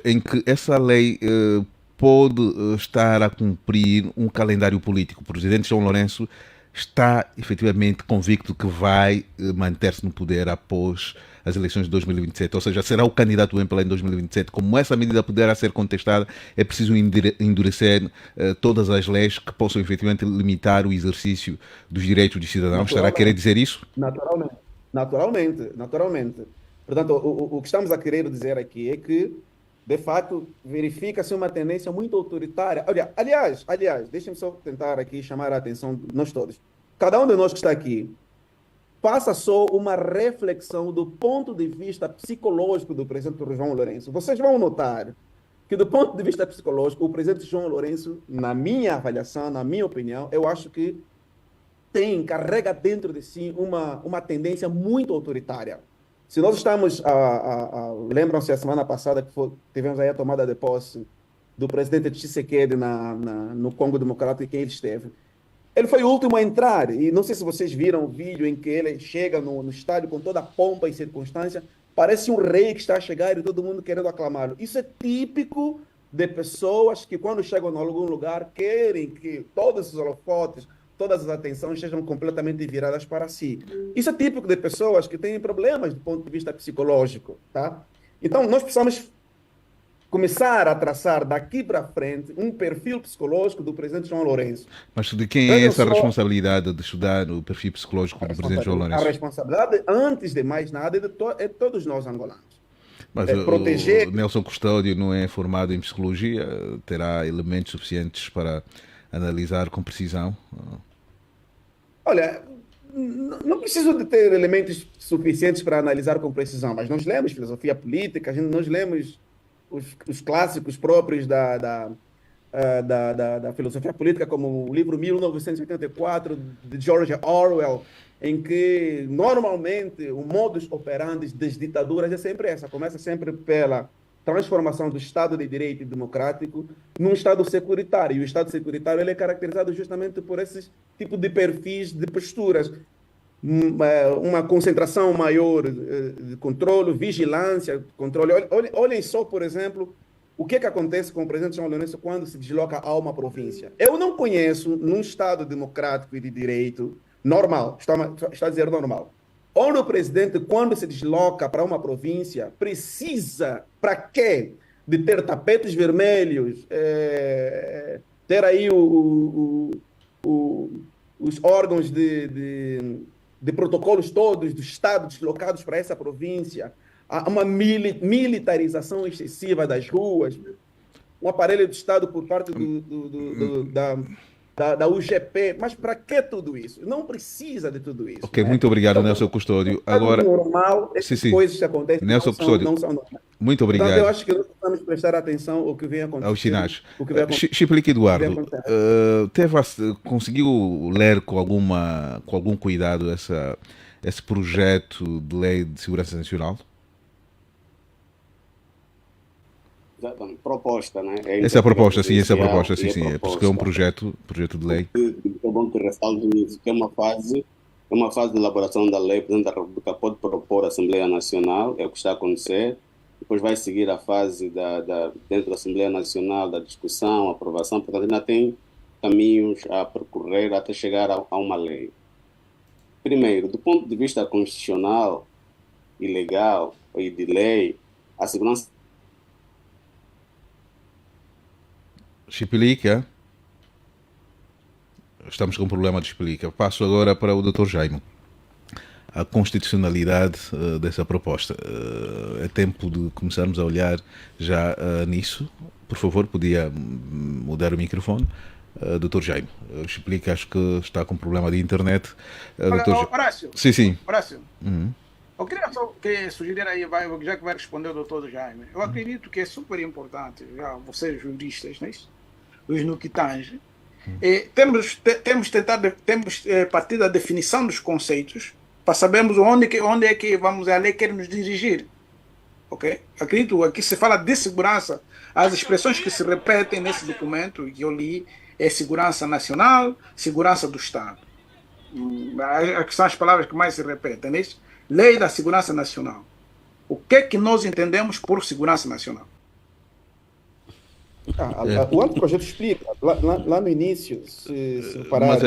em que essa lei pode estar a cumprir um calendário político. O presidente João Lourenço está efetivamente convicto que vai manter-se no poder após as eleições de 2027, ou seja, será o candidato do MPLA em 2027. Como essa medida poderá ser contestada, é preciso endurecer todas as leis que possam efetivamente limitar o exercício dos direitos dos cidadãos. Estará a querer dizer isso? Naturalmente. Portanto, o que estamos a querer dizer aqui é que, de fato, verifica-se uma tendência muito autoritária. Olha, aliás, deixem-me só tentar aqui chamar a atenção de nós todos. Cada um de nós que está aqui, faça só uma reflexão do ponto de vista psicológico do presidente João Lourenço. Vocês vão notar que, do ponto de vista psicológico, o presidente João Lourenço, na minha avaliação, na minha opinião, eu acho que carrega dentro de si uma tendência muito autoritária. Se nós estamos, lembram-se a semana passada que tivemos aí a tomada de posse do presidente Tshisekedi no Congo Democrático, em quem ele esteve. Ele foi o último a entrar, e não sei se vocês viram o vídeo em que ele chega no estádio com toda a pompa e circunstância, parece um rei que está a chegar e todo mundo querendo aclamá-lo. Isso é típico de pessoas que, quando chegam em algum lugar, querem que todos os holofotes, todas as atenções sejam completamente viradas para si. Isso é típico de pessoas que têm problemas do ponto de vista psicológico, tá? Então, nós precisamos começar a traçar daqui para frente um perfil psicológico do presidente João Lourenço. Mas de quem é essa responsabilidade de estudar o perfil psicológico do presidente João Lourenço? A responsabilidade, antes de mais nada, é de todos nós angolanos. Mas proteger... o Nelson Custódio não é formado em psicologia, terá elementos suficientes para analisar com precisão? Olha, não preciso de ter elementos suficientes para analisar com precisão, mas nós lemos filosofia política, nós lemos os clássicos próprios da filosofia política, como o livro 1984, de George Orwell, em que, normalmente, o modus operandi das ditaduras é sempre essa. Começa sempre pela transformação do Estado de Direito e democrático num Estado securitário. E o Estado securitário ele é caracterizado justamente por esse tipo de perfis, de posturas. Uma concentração maior de controle, vigilância, controle. Olhem só, por exemplo, o que acontece com o presidente João Lourenço quando se desloca a uma província. Eu não conheço, num Estado democrático e de direito, normal, está a dizer normal, Ora, o presidente, quando se desloca para uma província, precisa, para quê? De ter tapetes vermelhos, ter aí o- os órgãos de protocolos todos do Estado deslocados para essa província, há uma militarização excessiva das ruas, um aparelho do Estado por parte da UGP. Mas para que tudo isso? Não precisa de tudo isso. Ok, Né? muito obrigado, Então, Nelson Custódio. é Agora, normal, sim, essas sim. coisas que acontecem Nelson Custódio, não são normais. muito Portanto, eu obrigado acho que nós precisamos prestar atenção ao que vem aos acontecendo. sinais. O que vem acontecendo. Chiplique Eduardo, acontecendo. conseguiu ler com algum cuidado esse projeto de lei de segurança nacional? Exatamente. Proposta, né? Essa é a proposta, sim, essa é a inicial proposta, e sim, a sim. É porque é um proposta. projeto de lei. É bom que ressalve isso, que é uma fase de elaboração da lei. O Presidente da República pode propor à Assembleia Nacional, é o que está a acontecer. Depois vai seguir a fase dentro da Assembleia Nacional, da discussão, aprovação. Portanto, ainda tem caminhos a percorrer até chegar a uma lei. Primeiro, do ponto de vista constitucional e legal e de lei, a segurança Chiplique, é? Estamos com um problema de Chiplique. Passo agora para o Dr. Jaime. A constitucionalidade dessa proposta. É tempo de começarmos a olhar já nisso. Por favor, podia mudar o microfone. Dr. Jaime, Chiplique acho que está com problema de internet. Olha, Horácio. Sim, sim. Horácio. Uhum. Eu queria só sugerir aí, já que vai responder o doutor Jaime, eu acredito que é super importante, já vocês juristas, né, os no que tange, temos partir da definição dos conceitos para sabermos onde é que a lei quer nos dirigir. Ok? Acredito, aqui se fala de segurança, as expressões que se repetem nesse documento que eu li é segurança nacional, segurança do Estado. Que são as palavras que mais se repetem, né? Lei da Segurança Nacional. O que é que nós entendemos por segurança nacional? O anteprojeto explica, lá no início, se parar... Mas,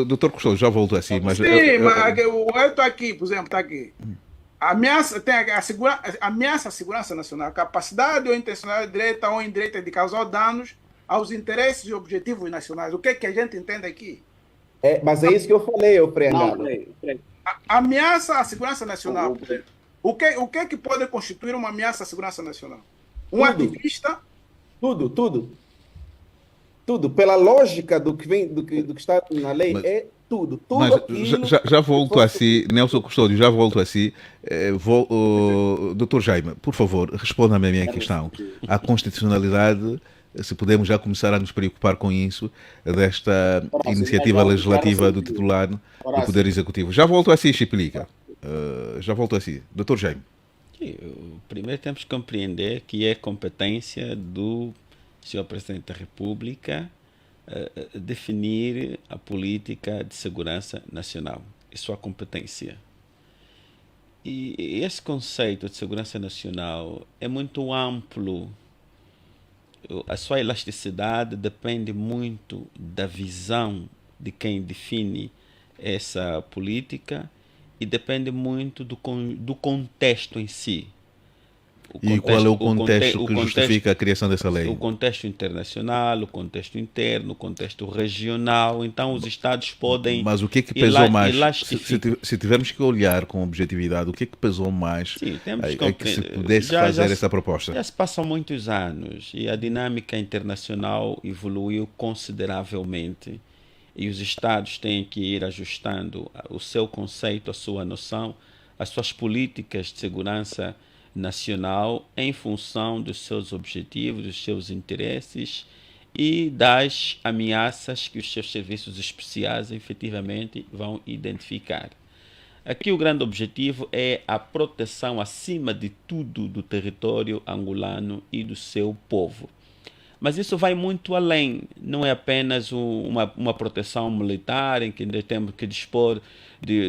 Dr. Custódio, já voltou assim, mas... Sim, mas eu estou aqui, por exemplo, está aqui. Ameaça à segurança nacional, capacidade ou intencionalidade direta ou indireta de causar danos aos interesses e objetivos nacionais. O que é que a gente entende aqui? Mas é isso que eu falei, Preangado. Ameaça à segurança nacional. O que é que pode constituir uma ameaça à segurança nacional? Um ativista? Tudo. Pela lógica do que está na lei, é tudo. Mas já volto a si, Nelson Custódio, já volto a si. Dr. Jaime, por favor, responda-me a minha questão. A constitucionalidade, se podemos já começar a nos preocupar com isso, desta iniciativa legislativa do titular do Poder Executivo. Já volto a si, Chiplica. Já volto a si. Dr. Jaime. Primeiro temos que compreender que é competência do Sr. Presidente da República definir a política de segurança nacional. É sua competência. E esse conceito de segurança nacional é muito amplo. A sua elasticidade depende muito da visão de quem define essa política e depende muito do contexto em si. E qual é o contexto que justifica a criação dessa lei? O contexto internacional, o contexto interno, o contexto regional. Então, os Estados podem... Mas o que é que pesou mais? Se tivermos que olhar com objetividade, o que é que pesou mais? Sim, temos que se pudesse fazer essa proposta? Já se passam muitos anos e a dinâmica internacional evoluiu consideravelmente. E os Estados têm que ir ajustando o seu conceito, a sua noção, as suas políticas de segurança nacional em função dos seus objetivos, dos seus interesses e das ameaças que os seus serviços especiais efetivamente vão identificar. Aqui o grande objetivo é a proteção, acima de tudo, do território angolano e do seu povo. Mas isso vai muito além, não é apenas uma proteção militar em que temos que dispor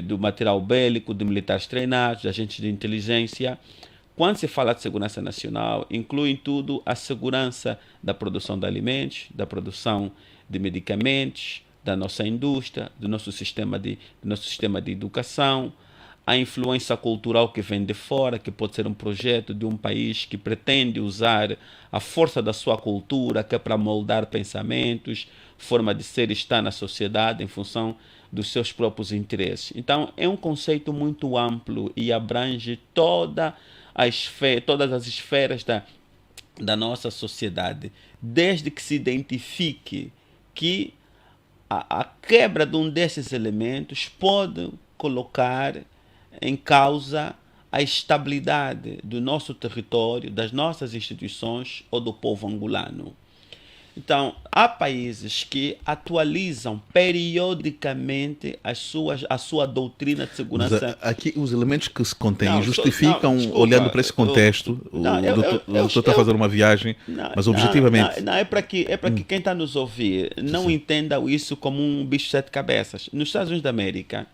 do material bélico, de militares treinados, de agentes de inteligência. Quando se fala de segurança nacional, inclui em tudo a segurança da produção de alimentos, da produção de medicamentos, da nossa indústria, do nosso sistema de educação, a influência cultural que vem de fora, que pode ser um projeto de um país que pretende usar a força da sua cultura, que é para moldar pensamentos, forma de ser e estar na sociedade em função dos seus próprios interesses. Então, é um conceito muito amplo e abrange todas as esferas da nossa sociedade, desde que se identifique que a quebra de um desses elementos pode colocar em causa a estabilidade do nosso território, das nossas instituições ou do povo angolano. Então, há países que atualizam periodicamente a sua doutrina de Mas segurança. aqui os elementos que se contêm Não, justificam, desculpa, olhando para esse contexto, o doutor está a fazer uma viagem, mas objetivamente. Não, é para que quem está nos ouvir não entenda isso como um bicho de sete cabeças. Nos Estados Unidos da América,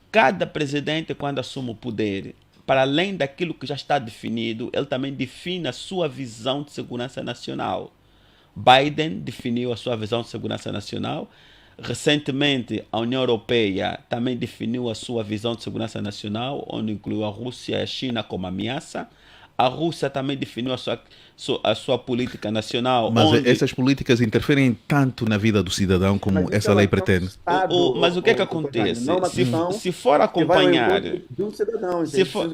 cada presidente, quando assume o poder, para além daquilo que já está definido, ele também define a sua visão de segurança nacional. Biden definiu a sua visão de segurança nacional. Recentemente, a União Europeia também definiu a sua visão de segurança nacional, onde incluiu a Rússia e a China como ameaça. A Rússia também definiu a sua política nacional. Mas essas políticas interferem tanto na vida do cidadão como essa lei pretende. Mas o que é que acontece? Se for acompanhar. De um cidadão, Se for,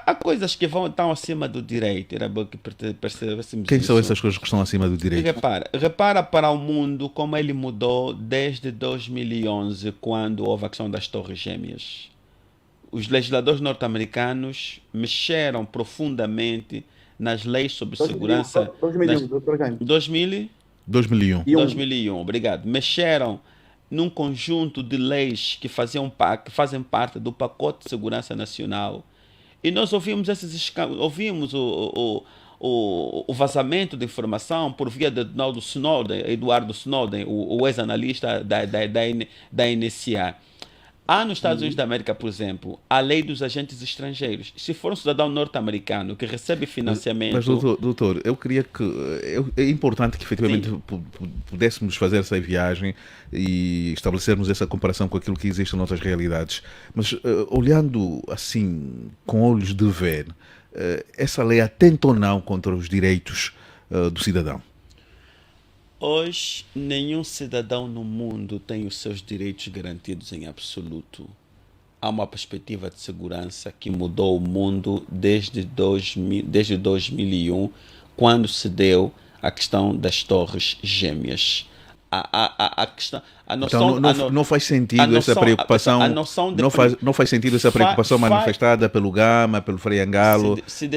há coisas que estão acima do direito. Era bom que percebêssemos Quem são isso. essas coisas que estão acima do direito? Repara para o mundo como ele mudou desde 2011, quando houve a questão das Torres Gêmeas. Os legisladores norte-americanos mexeram profundamente nas leis sobre segurança. 2001, doutor Jaime. 2001. Obrigado. Mexeram num conjunto de leis que fazem parte do pacote de segurança nacional. E nós ouvimos ouvimos o vazamento de informação por via de Eduardo Snowden, o ex-analista da NSA. Há nos Estados Unidos da América, por exemplo, a lei dos agentes estrangeiros. Se for um cidadão norte-americano que recebe financiamento... Mas doutor, eu queria que... É importante que efetivamente pudéssemos fazer essa viagem e estabelecermos essa comparação com aquilo que existe em outras realidades. Mas olhando assim, com olhos de ver, essa lei atenta ou não contra os direitos do cidadão? Hoje, nenhum cidadão no mundo tem os seus direitos garantidos em absoluto. Há uma perspectiva de segurança que mudou o mundo desde 2001, quando se deu a questão das Torres Gêmeas. Não faz sentido essa preocupação. Não faz sentido essa preocupação manifestada pelo Gama, pelo Frei Angalo. Se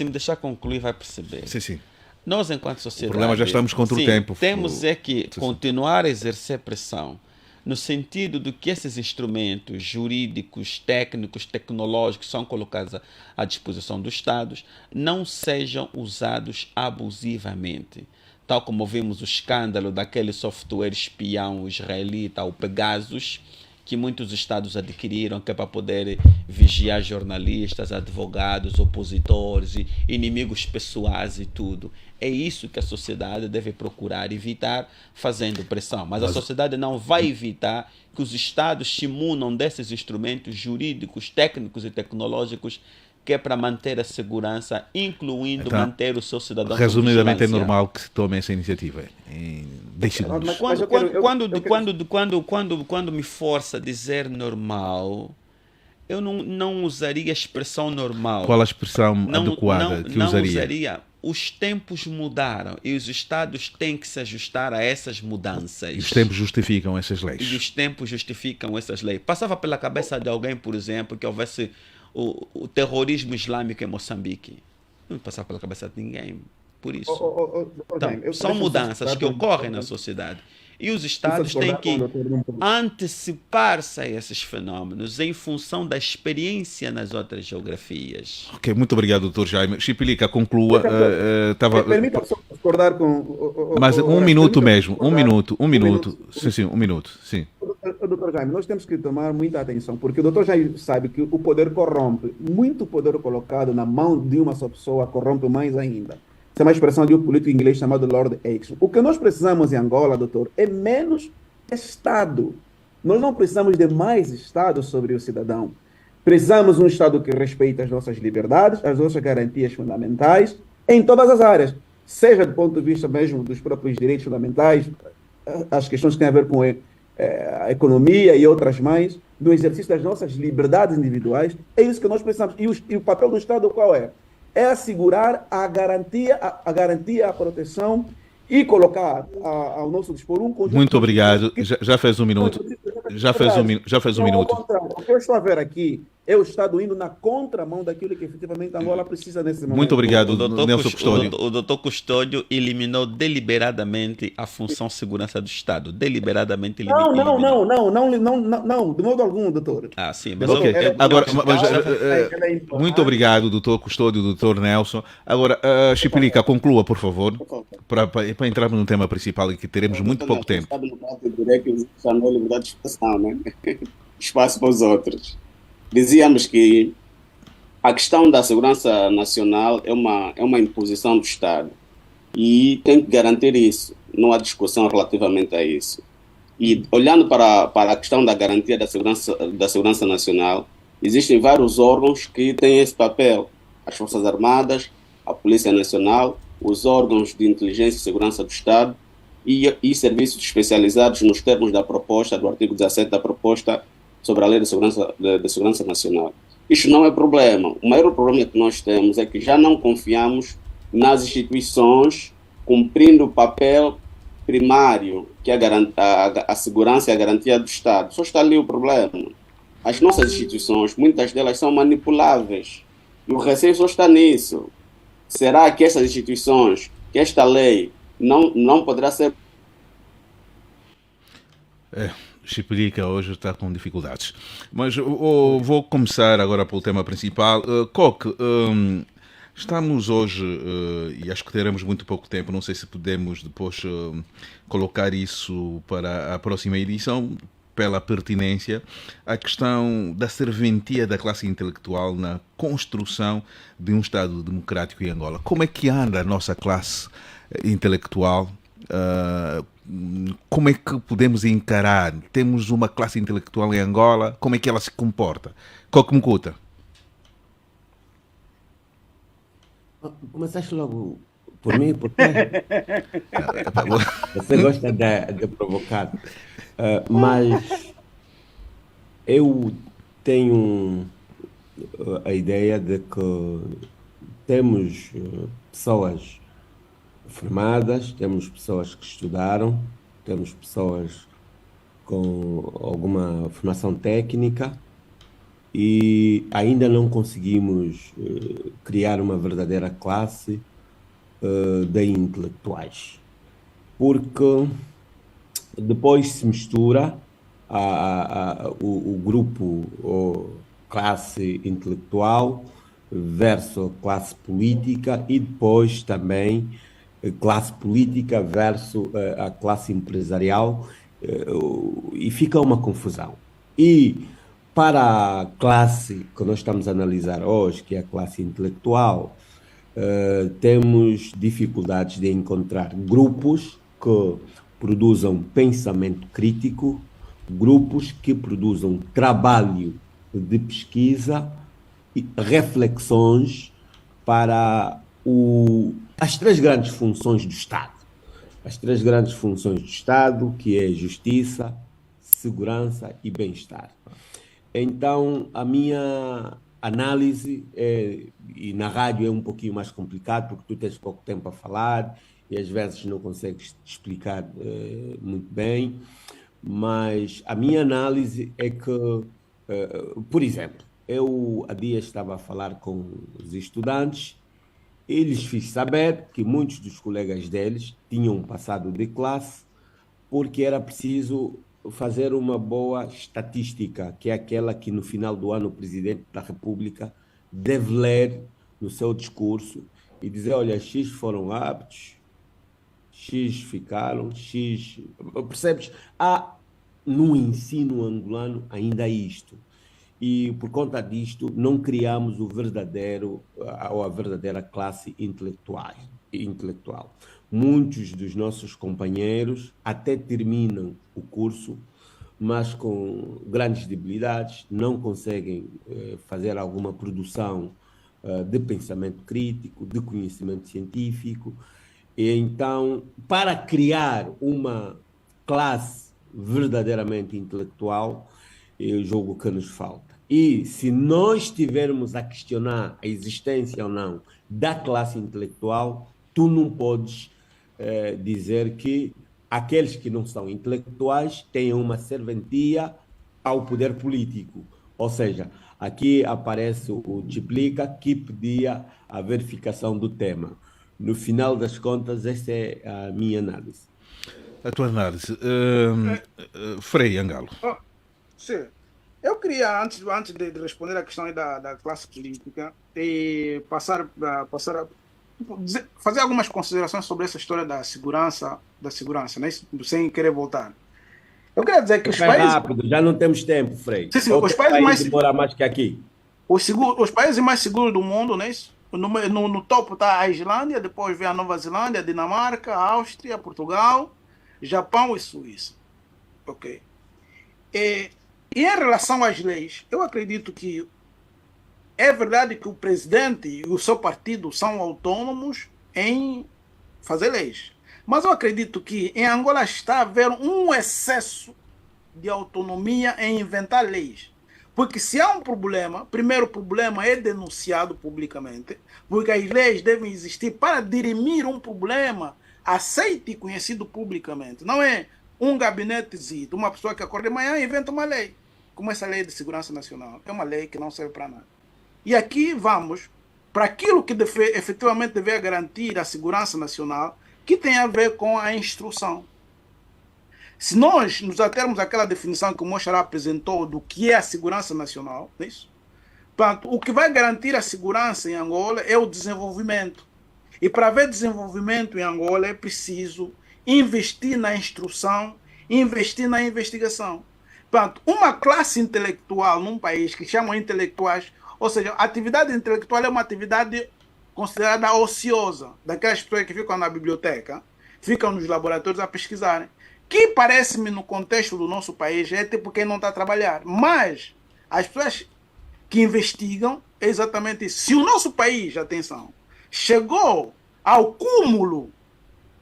me deixar concluir, vai perceber. Sim. Nós, enquanto sociedade, o problema já estamos contra o tempo. Temos que continuar a exercer pressão no sentido de que esses instrumentos jurídicos, técnicos, tecnológicos que são colocados à disposição dos Estados não sejam usados abusivamente. Tal como vimos o escândalo daquele software espião israelita, o Pegasus, que muitos estados adquiriram, que é para poder vigiar jornalistas, advogados, opositores, inimigos pessoais e tudo. É isso que a sociedade deve procurar evitar fazendo pressão. Mas a sociedade não vai evitar que os estados se munam desses instrumentos jurídicos, técnicos e tecnológicos que é para manter a segurança, incluindo manter o seu cidadão. Resumidamente, é normal que se tome essa iniciativa. Quando me força a dizer normal, eu não usaria a expressão normal. Qual a expressão adequada que usaria? Não usaria. Os tempos mudaram e os Estados têm que se ajustar a essas mudanças. E os tempos justificam essas leis. Passava pela cabeça de alguém, por exemplo, que houvesse o terrorismo islâmico em Moçambique. Não passava pela cabeça de ninguém. Por isso. Então, são mudanças que ocorrem na sociedade. E os Estados têm que antecipar-se a esses fenómenos em função da experiência nas outras geografias. Ok, muito obrigado, doutor Jaime. Chipilica, conclua. Permita só discordar com... Mas um minuto mesmo, um minuto. Sim, um minuto, sim. Doutor Jaime, nós temos que tomar muita atenção, porque o doutor Jaime sabe que o poder corrompe. Muito poder colocado na mão de uma só pessoa corrompe mais ainda. Essa é uma expressão de um político inglês chamado Lord Aitken. O que nós precisamos em Angola, doutor, é menos Estado Nós não precisamos de mais Estado sobre o cidadão. Precisamos de um Estado que respeite as nossas liberdades, as nossas garantias fundamentais, em todas as áreas, seja do ponto de vista mesmo dos próprios direitos fundamentais, as questões que têm a ver com a economia e outras mais, do exercício das nossas liberdades individuais. É isso que nós precisamos. E o papel do Estado qual é? É assegurar a garantia, a proteção e colocar ao nosso dispor um conjunto... Muito obrigado. Já fez um minuto. Já fez um minuto. O que eu estou a ver aqui é o Estado indo na contramão daquilo que efetivamente Angola precisa nesse momento. Muito obrigado, o Nelson Custódio. O doutor Custódio eliminou deliberadamente a função de segurança do Estado. Deliberadamente eliminou. Não, de modo algum, doutor. Ah, sim, mas Ok, agora, muito obrigado, doutor Custódio, doutor Nelson. Agora, Chipilica, conclua, por favor, para entrarmos no tema principal e que teremos muito pouco tempo. Sabe, no caso, eu diria que existe a liberdade de expressão, né? Espaço para os outros. Dizíamos que a questão da segurança nacional é uma imposição do Estado e tem que garantir isso. Não há discussão relativamente a isso. E olhando para a questão da garantia da segurança nacional, existem vários órgãos que têm esse papel. As Forças Armadas, a Polícia Nacional, os órgãos de inteligência e segurança do Estado e serviços especializados nos termos da proposta, do artigo 17 da proposta sobre a Lei de Segurança Nacional. Isto não é problema. O maior problema que nós temos é que já não confiamos nas instituições cumprindo o papel primário, que é a segurança e a garantia do Estado. Só está ali o problema. As nossas instituições, muitas delas são manipuláveis. E o receio só está nisso. Será que essas instituições, que esta lei, não poderá ser... Chipilica hoje está com dificuldades. Mas vou começar agora pelo tema principal. Coque, estamos hoje, e acho que teremos muito pouco tempo, não sei se podemos depois colocar isso para a próxima edição, pela pertinência, a questão da serventia da classe intelectual na construção de um Estado democrático em Angola. Como é que anda a nossa classe intelectual? Como é que podemos encarar? Temos uma classe intelectual em Angola, como é que ela se comporta? Coque Mucuta. Começaste logo por mim, porque você gosta de provocar. Mas eu tenho a ideia de que temos pessoas formadas, temos pessoas que estudaram, temos pessoas com alguma formação técnica e ainda não conseguimos criar uma verdadeira classe de intelectuais, porque depois se mistura o grupo ou classe intelectual versus classe política e depois também classe política versus a classe empresarial e fica uma confusão. E para a classe que nós estamos a analisar hoje, que é a classe intelectual, temos dificuldades de encontrar grupos que produzam pensamento crítico, grupos que produzam trabalho de pesquisa e reflexões para as três grandes funções do Estado. As três grandes funções do Estado, que é justiça, segurança e bem-estar. Então, a minha análise, e na rádio é um pouquinho mais complicado, porque tu tens pouco tempo a falar e às vezes não consegues explicar muito bem, mas a minha análise é que, por exemplo, eu há dias estava a falar com os estudantes e lhes fiz saber que muitos dos colegas deles tinham passado de classe porque era preciso fazer uma boa estatística, que é aquela que no final do ano o Presidente da República deve ler no seu discurso e dizer, olha, X foram aptos, X ficaram, X... Percebes? No ensino angolano ainda isto. E por conta disto não criamos o verdadeiro ou a verdadeira classe intelectual. Muitos dos nossos companheiros até terminam o curso, mas com grandes debilidades, não conseguem fazer alguma produção de pensamento crítico, de conhecimento científico. E então, para criar uma classe verdadeiramente intelectual, é o jogo que nos falta. E se nós estivermos a questionar a existência ou não da classe intelectual, tu não podes dizer que aqueles que não são intelectuais têm uma serventia ao poder político. Ou seja, aqui aparece o Tiplica, que pedia a verificação do tema. No final das contas, essa é a minha análise. A tua análise. Frei Angalo. Sim. Eu queria, antes de responder a questão aí da classe política, fazer algumas considerações sobre essa história da segurança, né? Sem querer voltar. Eu queria dizer que os países... rápido, já não temos tempo, Frei. Sim, os países mais... demora mais que aqui. Os países mais seguros do mundo, né? No topo está a Islândia, depois vem a Nova Zelândia, a Dinamarca, a Áustria, Portugal, Japão e Suíça. Ok. E em relação às leis, eu acredito que é verdade que o presidente e o seu partido são autônomos em fazer leis. Mas eu acredito que em Angola está a haver um excesso de autonomia em inventar leis. Porque se há um problema, primeiro o problema é denunciado publicamente, porque as leis devem existir para dirimir um problema aceito e conhecido publicamente. Não é um gabinetezito, uma pessoa que acorda de manhã e inventa uma lei, como essa lei de segurança nacional. É uma lei que não serve para nada. E aqui vamos para aquilo que efetivamente deve garantir a segurança nacional, que tem a ver com a instrução. Se nós nos atermos àquela definição que o Moxará apresentou do que é a segurança nacional, é isso? Portanto, o que vai garantir a segurança em Angola é o desenvolvimento. E para haver desenvolvimento em Angola é preciso investir na instrução, investir na investigação. Portanto, uma classe intelectual num país que chamam intelectuais, ou seja, a atividade intelectual é uma atividade considerada ociosa, daquelas pessoas que ficam na biblioteca, ficam nos laboratórios a pesquisarem, que parece-me no contexto do nosso país é tipo quem não está a trabalhar. Mas as pessoas que investigam é exatamente isso. Se o nosso país, atenção, chegou ao cúmulo,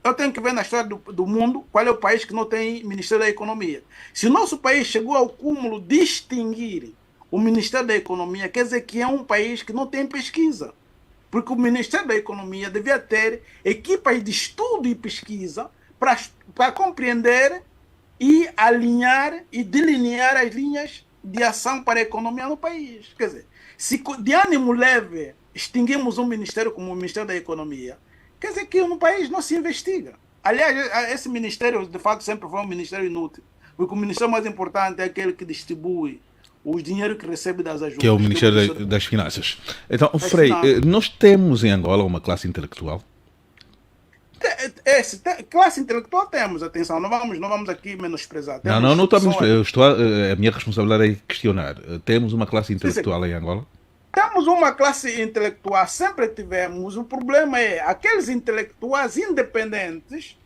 eu tenho que ver na história do mundo qual é o país que não tem Ministério da Economia. Se o nosso país chegou ao cúmulo de extinguir o Ministério da Economia, quer dizer que é um país que não tem pesquisa. Porque o Ministério da Economia devia ter equipas de estudo e pesquisa para compreender e alinhar e delinear as linhas de ação para a economia no país. Quer dizer, se de ânimo leve extinguimos um ministério como o Ministério da Economia, quer dizer que no país não se investiga. Aliás, esse ministério, de fato, sempre foi um ministério inútil, porque o ministério mais importante é aquele que distribui o dinheiro que recebe das ajudas. Que é o Ministério das Finanças. Então, Frei, nós temos em Angola uma classe intelectual? Classe intelectual temos, atenção, não vamos aqui menosprezar. Não estamos. A minha responsabilidade é questionar. Temos uma classe intelectual em Angola? Temos uma classe intelectual, sempre tivemos. O problema é aqueles intelectuais independentes,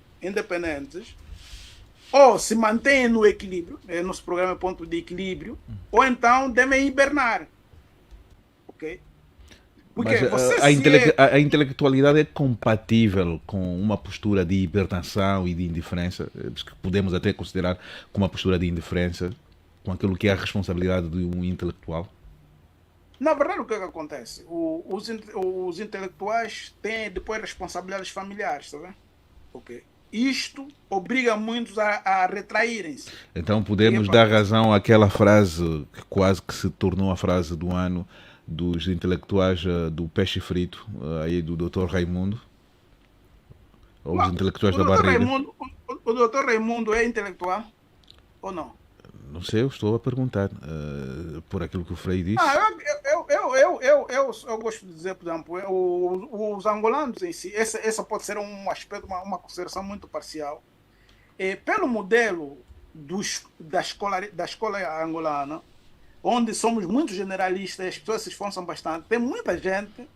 ou se mantêm no equilíbrio, nosso programa é ponto de equilíbrio, ou então devem hibernar. Ok? Porque mas a intelectualidade é compatível com uma postura de hibernação e de indiferença, que podemos até considerar como uma postura de indiferença com aquilo que é a responsabilidade de um intelectual? Na verdade, o que acontece? Os intelectuais têm depois responsabilidades familiares, tá vendo? Ok. Isto obriga muitos a retraírem-se. Então podemos dar razão àquela frase que quase que se tornou a frase do ano dos intelectuais do peixe frito, aí do Dr. Raimundo? Ou os intelectuais da barriga? O Dr. Raimundo é intelectual ou não? Não sei, eu estou a perguntar por aquilo que o Frei disse. Eu gosto de dizer, por exemplo, os angolanos em si, essa pode ser um aspecto, uma consideração muito parcial. Pelo modelo da escola angolana, onde somos muito generalistas, as pessoas se esforçam bastante, tem muita gente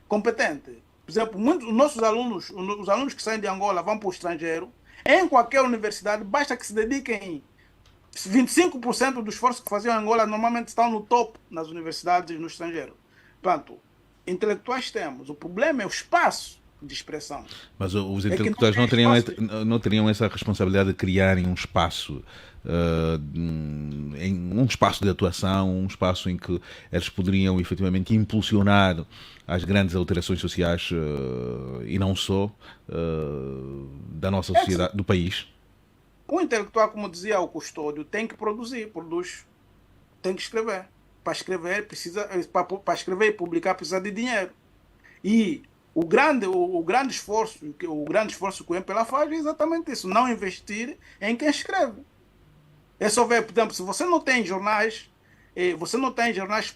competente. Por exemplo, os nossos alunos, os alunos que saem de Angola vão para o estrangeiro, em qualquer universidade, basta que se dediquem 25% do esforço que faziam em Angola normalmente estão no topo nas universidades no estrangeiro. Portanto, intelectuais temos. O problema é o espaço de expressão. Mas os É que intelectuais não não tem teriam, espaço. não teriam essa responsabilidade de criarem um espaço, um espaço de atuação, um espaço em que eles poderiam efetivamente impulsionar as grandes alterações sociais e não só da nossa sociedade, do país. O intelectual, como dizia o Custódio, tem que produz, tem que escrever. Para escrever, para escrever e publicar precisa de dinheiro. E o grande esforço que o MPLA faz é exatamente isso, não investir em quem escreve. É só ver, por exemplo, se você não tem jornais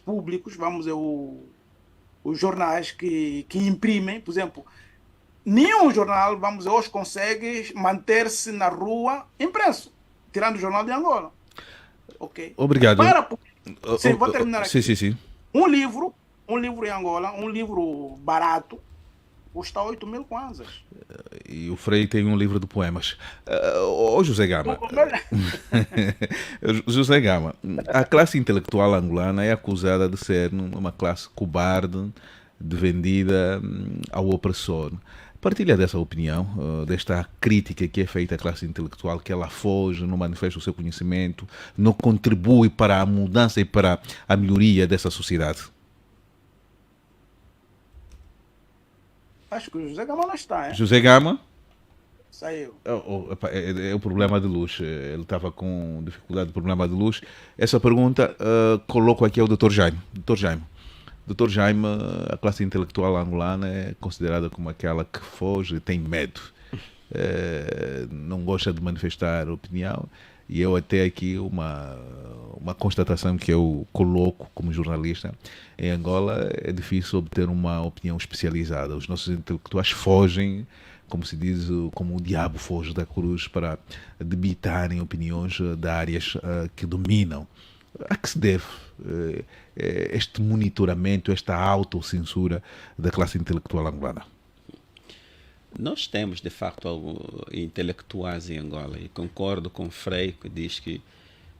públicos, vamos dizer, os jornais que imprimem, por exemplo, nenhum jornal, vamos dizer, hoje consegue manter-se na rua impresso, tirando o Jornal de Angola. Ok? Obrigado. Sim, vou terminar aqui. Sim. Um livro em Angola, um livro barato, custa 8.000 kwanzas. E o Frei tem um livro de poemas. José Gama. José Gama, a classe intelectual angolana é acusada de ser uma classe cobarde, de vendida ao opressor. Partilha dessa opinião, desta crítica que é feita à classe intelectual, que ela foge, não manifesta o seu conhecimento, não contribui para a mudança e para a melhoria dessa sociedade? Acho que o José Gama não está, hein? José Gama? Saiu. É o problema de luz. Ele estava com dificuldade de problema de luz. Essa pergunta coloco aqui ao Dr. Jaime. Dr. Jaime, a classe intelectual angolana é considerada como aquela que foge, tem medo, não gosta de manifestar opinião, e eu até aqui uma constatação que eu coloco como jornalista: em Angola é difícil obter uma opinião especializada. Os nossos intelectuais fogem, como se diz, como o diabo foge da cruz, para debitarem opiniões de áreas que dominam. A que se deve este monitoramento, esta autocensura da classe intelectual angolana? Nós temos, de facto, intelectuais em Angola, e concordo com o Frei, que diz que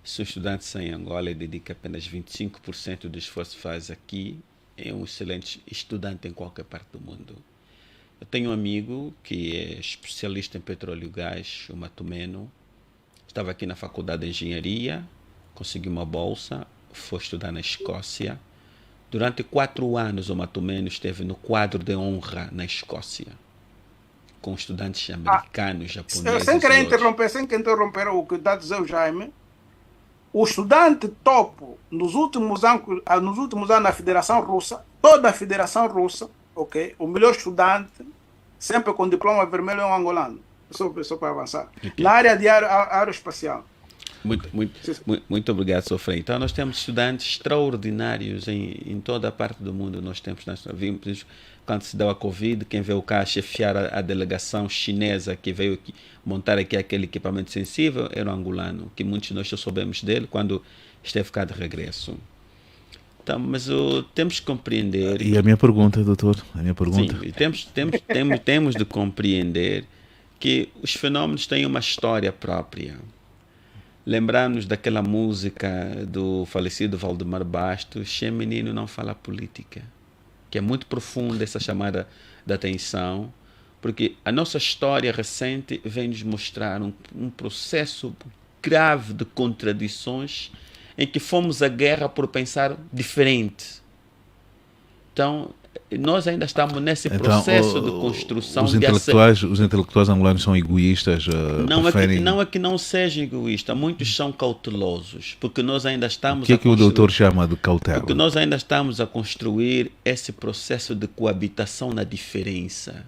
se um estudante em Angola dedica apenas 25% do esforço que faz aqui, é um excelente estudante em qualquer parte do mundo. Eu tenho um amigo que é especialista em petróleo e gás, o Matumeno, estava aqui na Faculdade de Engenharia, conseguiu uma bolsa, foi estudar na Escócia. Durante 4 anos, o Matumeno esteve no quadro de honra na Escócia, com estudantes americanos, japoneses. Sem querer interromper o que está a dizer o Jaime, o estudante topo nos últimos anos na Federação Russa, toda a Federação Russa, ok, o melhor estudante, sempre com diploma vermelho, é um angolano. Só para avançar. Okay. Na área de aeroespacial. Muito obrigado, Sr. Frei. Então, nós temos estudantes extraordinários em toda a parte do mundo. Nós vimos, quando se deu a Covid, quem veio cá chefiar a delegação chinesa que veio aqui, montar aqui aquele equipamento sensível era um angolano, que muitos de nós já soubemos dele quando esteve cá de regresso. Então, mas temos que compreender... E a minha pergunta, doutor? Sim, temos de compreender que os fenómenos têm uma história própria. Lembramos daquela música do falecido Valdemar Bastos, "Che menino não fala política", que é muito profunda essa chamada de atenção, porque a nossa história recente vem nos mostrar um processo grave de contradições em que fomos à guerra por pensar diferente. Então, nós ainda estamos nesse processo de construção. Os intelectuais angolanos são egoístas? Não é que não sejam egoístas, muitos são cautelosos, porque nós ainda estamos... O que é que o doutor chama de cautela? Porque nós ainda estamos a construir esse processo de coabitação na diferença.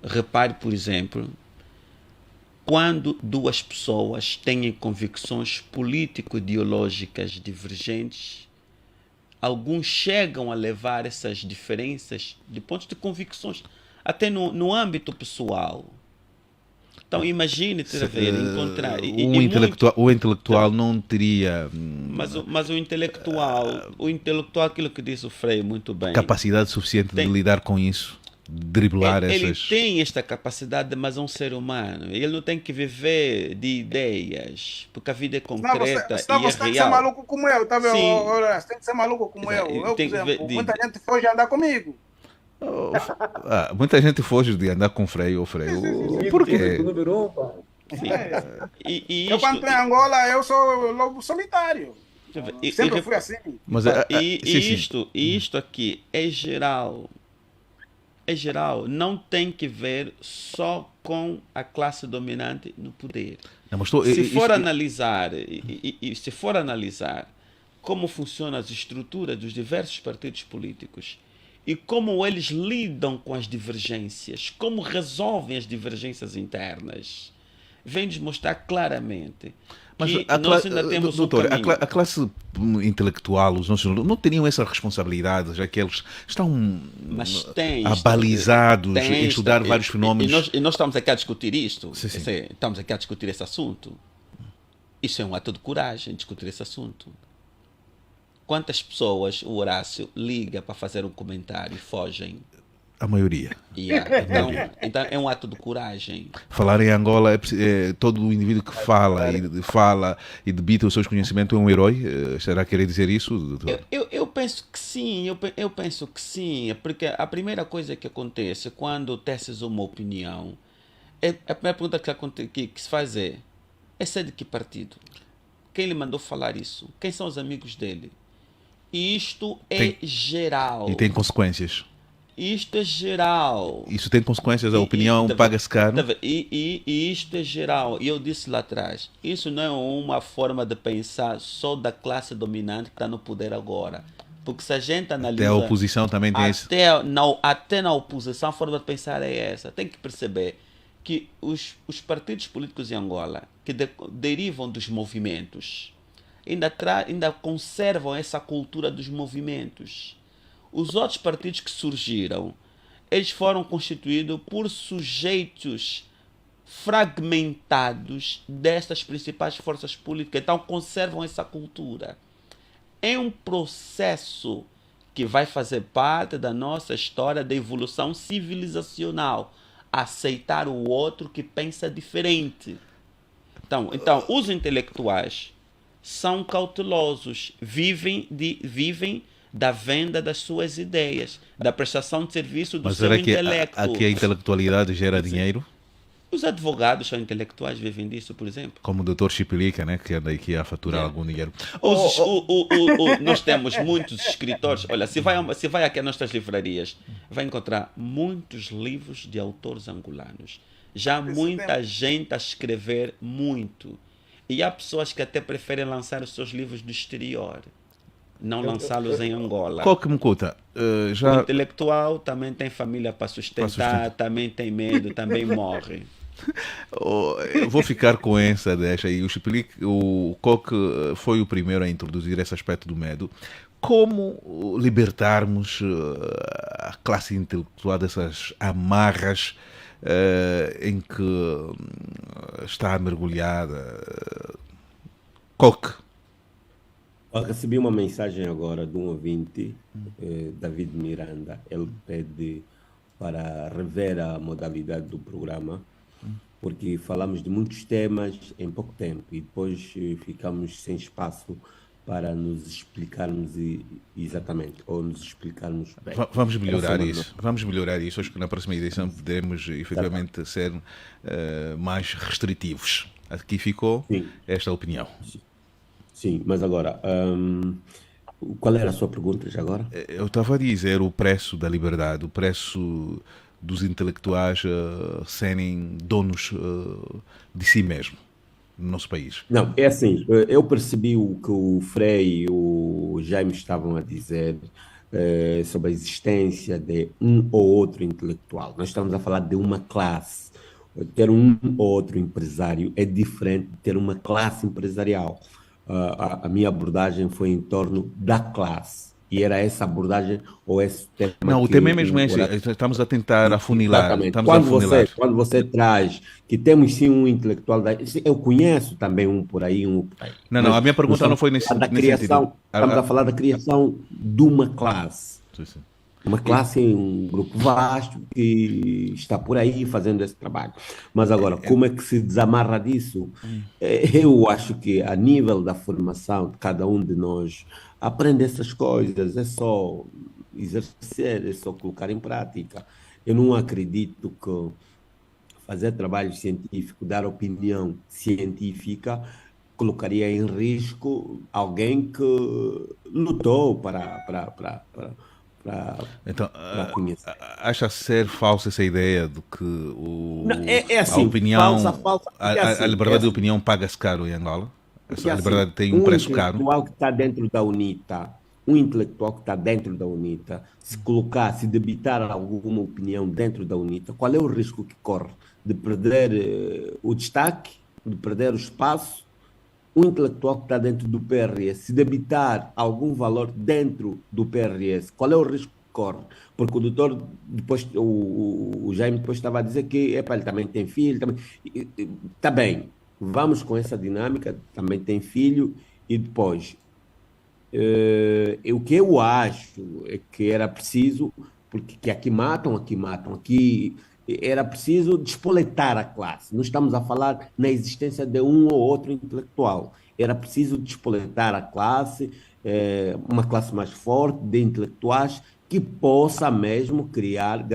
Repare, por exemplo, quando duas pessoas têm convicções político-ideológicas divergentes, alguns chegam a levar essas diferenças de pontos de convicções até no âmbito pessoal. Então imagine encontrar... O intelectual não teria... Mas o intelectual, aquilo que disse o Frei muito bem... Capacidade suficiente de lidar com isso, driblar Ele essas... tem esta capacidade, mas é um ser humano. Ele não tem que viver de ideias, porque a vida é concreta Senão e é você tem que ser real. maluco como eu, tá vendo? Sim. Você tem que ser maluco como eu. Eu, por Tem que ver exemplo, muita gente foge andar comigo. muita gente foge de andar com freio ou freio. Por quê? Sim. E Eu, quando isto, estou em Angola, eu sou lobo solitário. e- Sempre e- fui assim. Mas, isto aqui é geral. É geral. Não tem que ver só com a classe dominante no poder. Não, mas Se for analisar, se for analisar como funcionam as estruturas dos diversos partidos políticos e como eles lidam com as divergências, como resolvem as divergências internas, vem-nos mostrar claramente que nós ainda temos doutor, um caminho. a classe intelectual, os nossos não teriam essa responsabilidade, já que eles estão Mas tem abalizados em estudar vários fenómenos. E nós estamos aqui a discutir isto. Sim, sim. Estamos aqui a discutir esse assunto. Isso é um ato de coragem, discutir esse assunto. Quantas pessoas o Horácio liga para fazer um comentário e fogem? A maioria. Então é um ato de coragem. Falar em Angola, todo o indivíduo que fala e debita os seus conhecimentos é um herói? Será querer dizer isso, doutor? Eu penso que sim, eu penso que sim, porque a primeira coisa que acontece quando teces uma opinião, a primeira pergunta que se faz é ser de que partido? Quem lhe mandou falar isso? Quem são os amigos dele? E isto é geral. E tem consequências. Isto é geral. Isso tem consequências, a opinião paga-se caro. E isto é geral. E eu disse lá atrás, isso não é uma forma de pensar só da classe dominante que está no poder agora. Porque se a gente analisa... Até a oposição também tem isso. Até na oposição a forma de pensar é essa. Tem que perceber que os partidos políticos em Angola, que derivam dos movimentos, ainda conservam essa cultura dos movimentos. Os outros partidos que surgiram, eles foram constituídos por sujeitos fragmentados destas principais forças políticas. Então conservam essa cultura. É um processo que vai fazer parte da nossa história de evolução civilizacional. Aceitar o outro que pensa diferente. Então os intelectuais são cautelosos, vivem da venda das suas ideias, da prestação de serviço do seu intelecto. Mas será que a intelectualidade gera dinheiro? Os advogados são intelectuais, vivem disso, por exemplo. Como o Dr. Chipilica, né, que anda aqui a faturar algum dinheiro. Nós temos muitos escritores. Olha, se vai aqui às nossas livrarias, vai encontrar muitos livros de autores angolanos. Já muita gente a escrever muito. E há pessoas que até preferem lançar os seus livros do exterior, não lançá-los em Angola. Qual que me conta? O intelectual também tem família para sustentar, também tem medo, também morre. Eu vou ficar com essa deixa aí. O Coque foi o primeiro a introduzir esse aspecto do medo. Como libertarmos a classe intelectual dessas amarras em que está mergulhada? Coque. Eu recebi uma mensagem agora de um ouvinte, David Miranda. Ele pede para rever a modalidade do programa, porque falamos de muitos temas em pouco tempo e depois ficamos sem espaço para nos explicarmos exatamente, ou nos explicarmos bem. Vamos melhorar isso. Vamos melhorar isso. Acho que na próxima edição podemos efetivamente ser mais restritivos. Aqui ficou esta opinião. Sim, mas agora, qual era a sua pergunta já agora? Eu estava a dizer o preço da liberdade, o preço dos intelectuais serem donos de si mesmo no nosso país. Não, é assim, eu percebi o que o Frei e o Jaime estavam a dizer sobre a existência de um ou outro intelectual. Nós estamos a falar de uma classe. Ter um ou outro empresário é diferente de ter uma classe empresarial. A minha abordagem foi em torno da classe. E era essa abordagem ou esse tema. Não, o tema é mesmo esse. Estamos a tentar afunilar. Quando você traz que temos sim um intelectual, eu conheço também um por aí, um por aí. Não, a minha pergunta não foi nesse sentido. Estamos a falar da criação de uma classe. Sim. Uma classe, um grupo vasto que está por aí fazendo esse trabalho. Mas agora, como é que se desamarra disso? Eu acho que a nível da formação de cada um de nós, aprender essas coisas é só exercer, é só colocar em prática. Eu não acredito que fazer trabalho científico, dar opinião científica, colocaria em risco alguém que lutou Então, para conhecer. acha ser falsa essa ideia de que Não, é a assim, opinião, falsa, porque é a assim, liberdade de opinião paga-se caro em Angola? porque A é assim, liberdade tem um um preço caro? intelectual que está dentro da UNITA, um intelectual que está dentro da UNITA, se colocar, se debitar alguma opinião dentro da UNITA, qual é o risco que corre? De perder o destaque, de perder o espaço. Um intelectual que está dentro do PRS, se debitar algum valor dentro do PRS, qual é o risco que corre? Porque o doutor, depois, o Jaime depois estava a dizer que epa, ele também tem filho, também. Está bem, vamos com essa dinâmica, também tem filho, e depois, o que eu acho é que era preciso, porque que aqui matam, aqui era preciso despoletar a classe. Não estamos a falar na existência de um ou outro intelectual. Era preciso despoletar a classe, uma classe mais forte de intelectuais que possa mesmo criar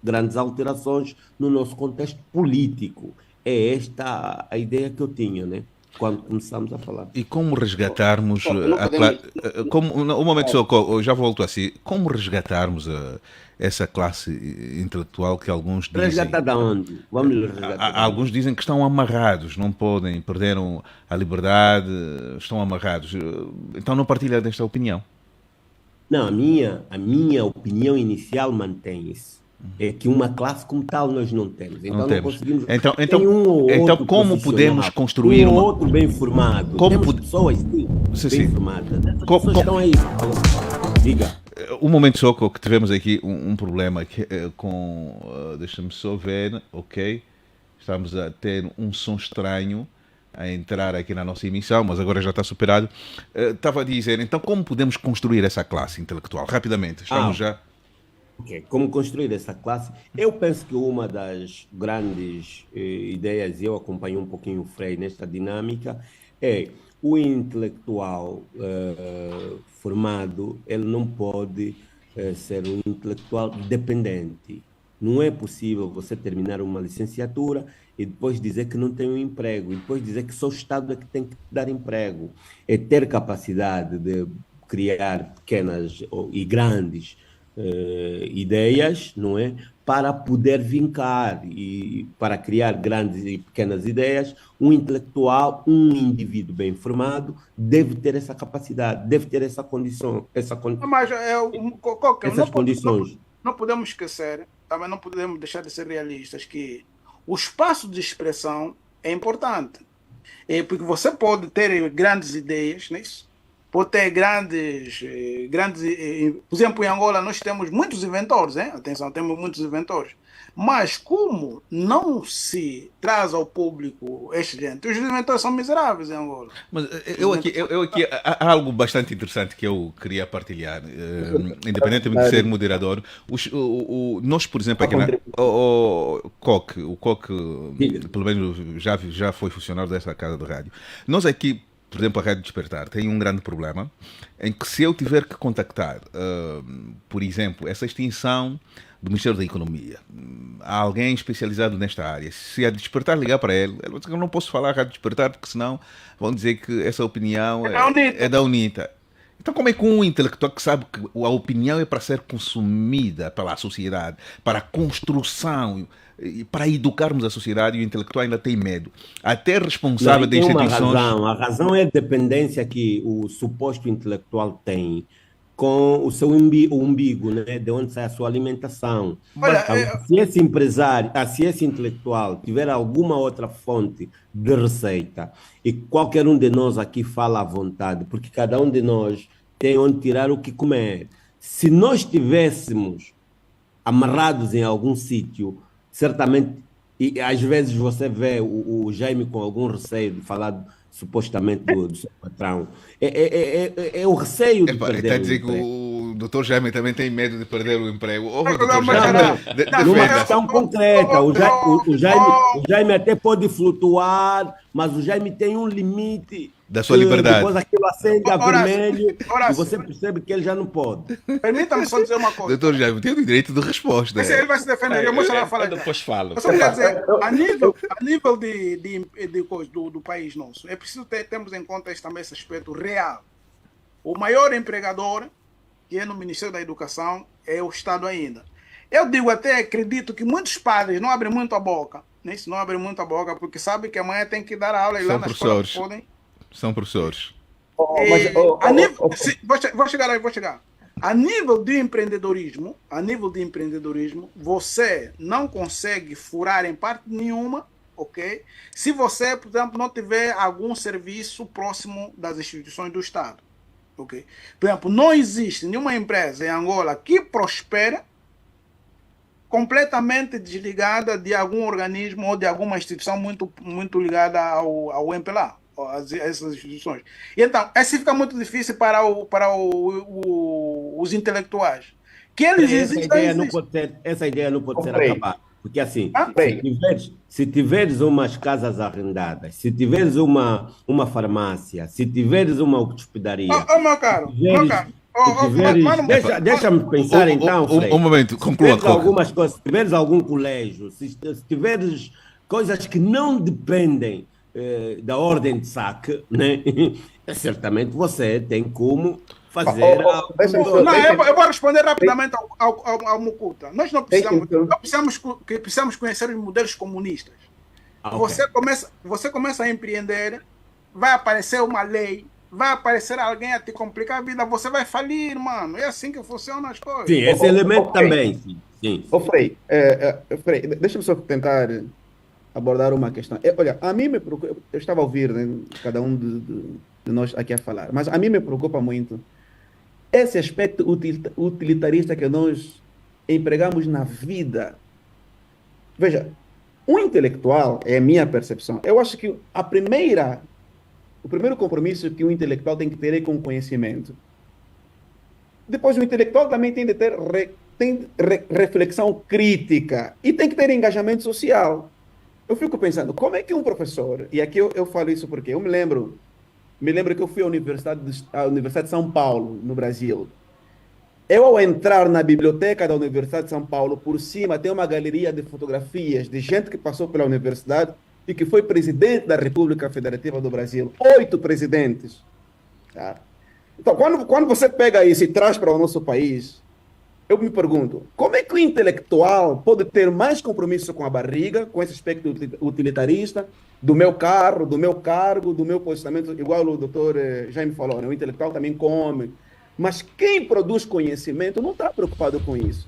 grandes alterações no nosso contexto político. É esta a ideia que eu tinha, né? Quando começamos a falar. E como resgatarmos Não podemos. um momento só, eu já volto assim. Como resgatarmos essa classe intelectual que alguns dizem? Resgatar da onde? Vamos resgatar. Alguns dizem que estão amarrados, não podem, perderam a liberdade, estão amarrados. Então não partilha desta opinião. Não, a minha opinião inicial mantém-se. É que uma classe como tal nós não temos. Então não temos. conseguimos. Então, Tem um ou então outro como podemos profissional, construir um ou uma. outro bem formado. Como Temos pod- pessoas, sim, Sim, bem sim. formadas. Essas Co- pessoas co- estão aí. Diga. Um momento só que tivemos aqui um problema com. Deixa-me só ver, ok? Estamos a ter um som estranho a entrar aqui na nossa emissão, mas agora já está superado. Estava a dizer, então como podemos construir essa classe intelectual? Rapidamente, estamos já. Ok. Como construir essa classe? Eu penso que uma das grandes ideias, e eu acompanho um pouquinho o Frei nesta dinâmica, é o intelectual formado, ele não pode ser um intelectual dependente. Não é possível você terminar uma licenciatura e depois dizer que não tem um emprego, e depois dizer que só o Estado é que tem que dar emprego. É ter capacidade de criar pequenas e grandes ideias, não é? Para poder vincar e para criar grandes e pequenas ideias, um intelectual, um indivíduo bem formado, deve ter essa capacidade, deve ter essa condição, Mas Coca, essas condições. não podemos esquecer, também não podemos deixar de ser realistas, que o espaço de expressão é importante. Porque você pode ter grandes ideias, não é isso? Pode ter grandes. Por exemplo, em Angola nós temos muitos inventores, hein? Atenção, temos muitos inventores. Mas como não se traz ao público este gente? Os inventores são miseráveis em Angola. Mas eu aqui há algo bastante interessante que eu queria partilhar, independentemente de ser moderador. Nós, por exemplo, aqui o Coque, pelo menos já foi funcionário dessa casa de rádio. Nós aqui, por exemplo, a Rádio Despertar tem um grande problema em que se eu tiver que contactar, por exemplo, essa extinção do Ministério da Economia, há alguém especializado nesta área, se a Despertar ligar para ele vai dizer que eu não posso falar a Rádio Despertar porque senão vão dizer que essa opinião é da UNITA. Então como é que um intelectual que sabe que a opinião é para ser consumida pela sociedade, para a construção, para educarmos a sociedade, e o intelectual ainda tem medo? Até responsável de instituições... A razão é a dependência que o suposto intelectual tem com o seu umbigo, né? De onde sai a sua alimentação. Olha, Se esse empresário, se esse intelectual tiver alguma outra fonte de receita, e qualquer um de nós aqui fala à vontade, porque cada um de nós tem onde tirar o que comer. Se nós estivéssemos amarrados em algum sítio, certamente, e às vezes você vê o Jaime com algum receio de falar supostamente do seu patrão, é o receio de perder Está a dizer o que emprego. doutor Jaime também tem medo de perder o emprego. Ô, Não, doutor mas Jaime, não, Numa defenda. questão concreta, o Jaime até pode flutuar, mas o Jaime tem um limite. Da sua liberdade. Depois aquilo acende a Horácio, vermelho Horácio. e você percebe que ele já não pode. Permita-me só dizer uma coisa. Doutor Jaime tem o direito de resposta. Esse ele vai se defender, eu vou deixar ela falar. Eu depois falo. Eu só quero dizer, a nível do país nosso, é preciso termos em conta também esse aspecto real. O maior empregador, que é no Ministério da Educação, é o Estado ainda. Eu digo até, acredito que muitos padres não abrem muito a boca, né? Não abrem muito a boca, porque sabem que amanhã tem que dar aula e lá São na escola professores. podem. São professores. Vou chegar aí. A nível de empreendedorismo, você não consegue furar em parte nenhuma, ok? Se você, por exemplo, não tiver algum serviço próximo das instituições do Estado, ok? Por exemplo, não existe nenhuma empresa em Angola que prospere completamente desligada de algum organismo ou de alguma instituição muito ligada ao MPLA. Essas instituições. E então, essa fica muito difícil para os intelectuais. Que eles Essa ideia não pode ser Ok. acabada. Porque assim, Bem. se tiveres umas casas arrendadas, se tiveres uma farmácia, se tiveres uma hospedaria, Meu caro, deixa-me pensar então, Frei. Um momento, conclua. Se tiveres algumas coisas, se tiveres algum colégio, se tiveres coisas que não dependem da ordem de saque, né? Certamente você tem como fazer eu vou responder rapidamente ao Mukuta. Nós não precisamos conhecer os modelos comunistas. Ok. Você começa a empreender, vai aparecer uma lei, vai aparecer alguém a te complicar a vida, você vai falir, mano. É assim que funcionam as coisas. Sim, esse elemento Ok. também, sim. Ô, Frei, deixa-me só tentar abordar uma questão. Olha, a mim me preocupa, eu estava a ouvir, né, cada um de nós aqui a falar, mas a mim me preocupa muito esse aspecto utilitarista que nós empregamos na vida. Veja, um intelectual, é a minha percepção, eu acho que o primeiro compromisso que um intelectual tem que ter é com o conhecimento. Depois, o intelectual também tem de ter reflexão crítica e tem que ter engajamento social. Eu fico pensando, como é que um professor, e aqui eu falo isso porque eu me lembro que eu fui à Universidade de São Paulo, no Brasil. Eu, ao entrar na biblioteca da Universidade de São Paulo, por cima tem uma galeria de fotografias de gente que passou pela universidade e que foi presidente da República Federativa do Brasil. 8 presidentes. Tá? Então, quando você pega isso e traz para o nosso país, eu me pergunto, como é que o intelectual pode ter mais compromisso com a barriga, com esse aspecto utilitarista, do meu carro, do meu cargo, do meu posicionamento, igual o doutor Jaime falou, né? O intelectual também come, mas quem produz conhecimento não está preocupado com isso.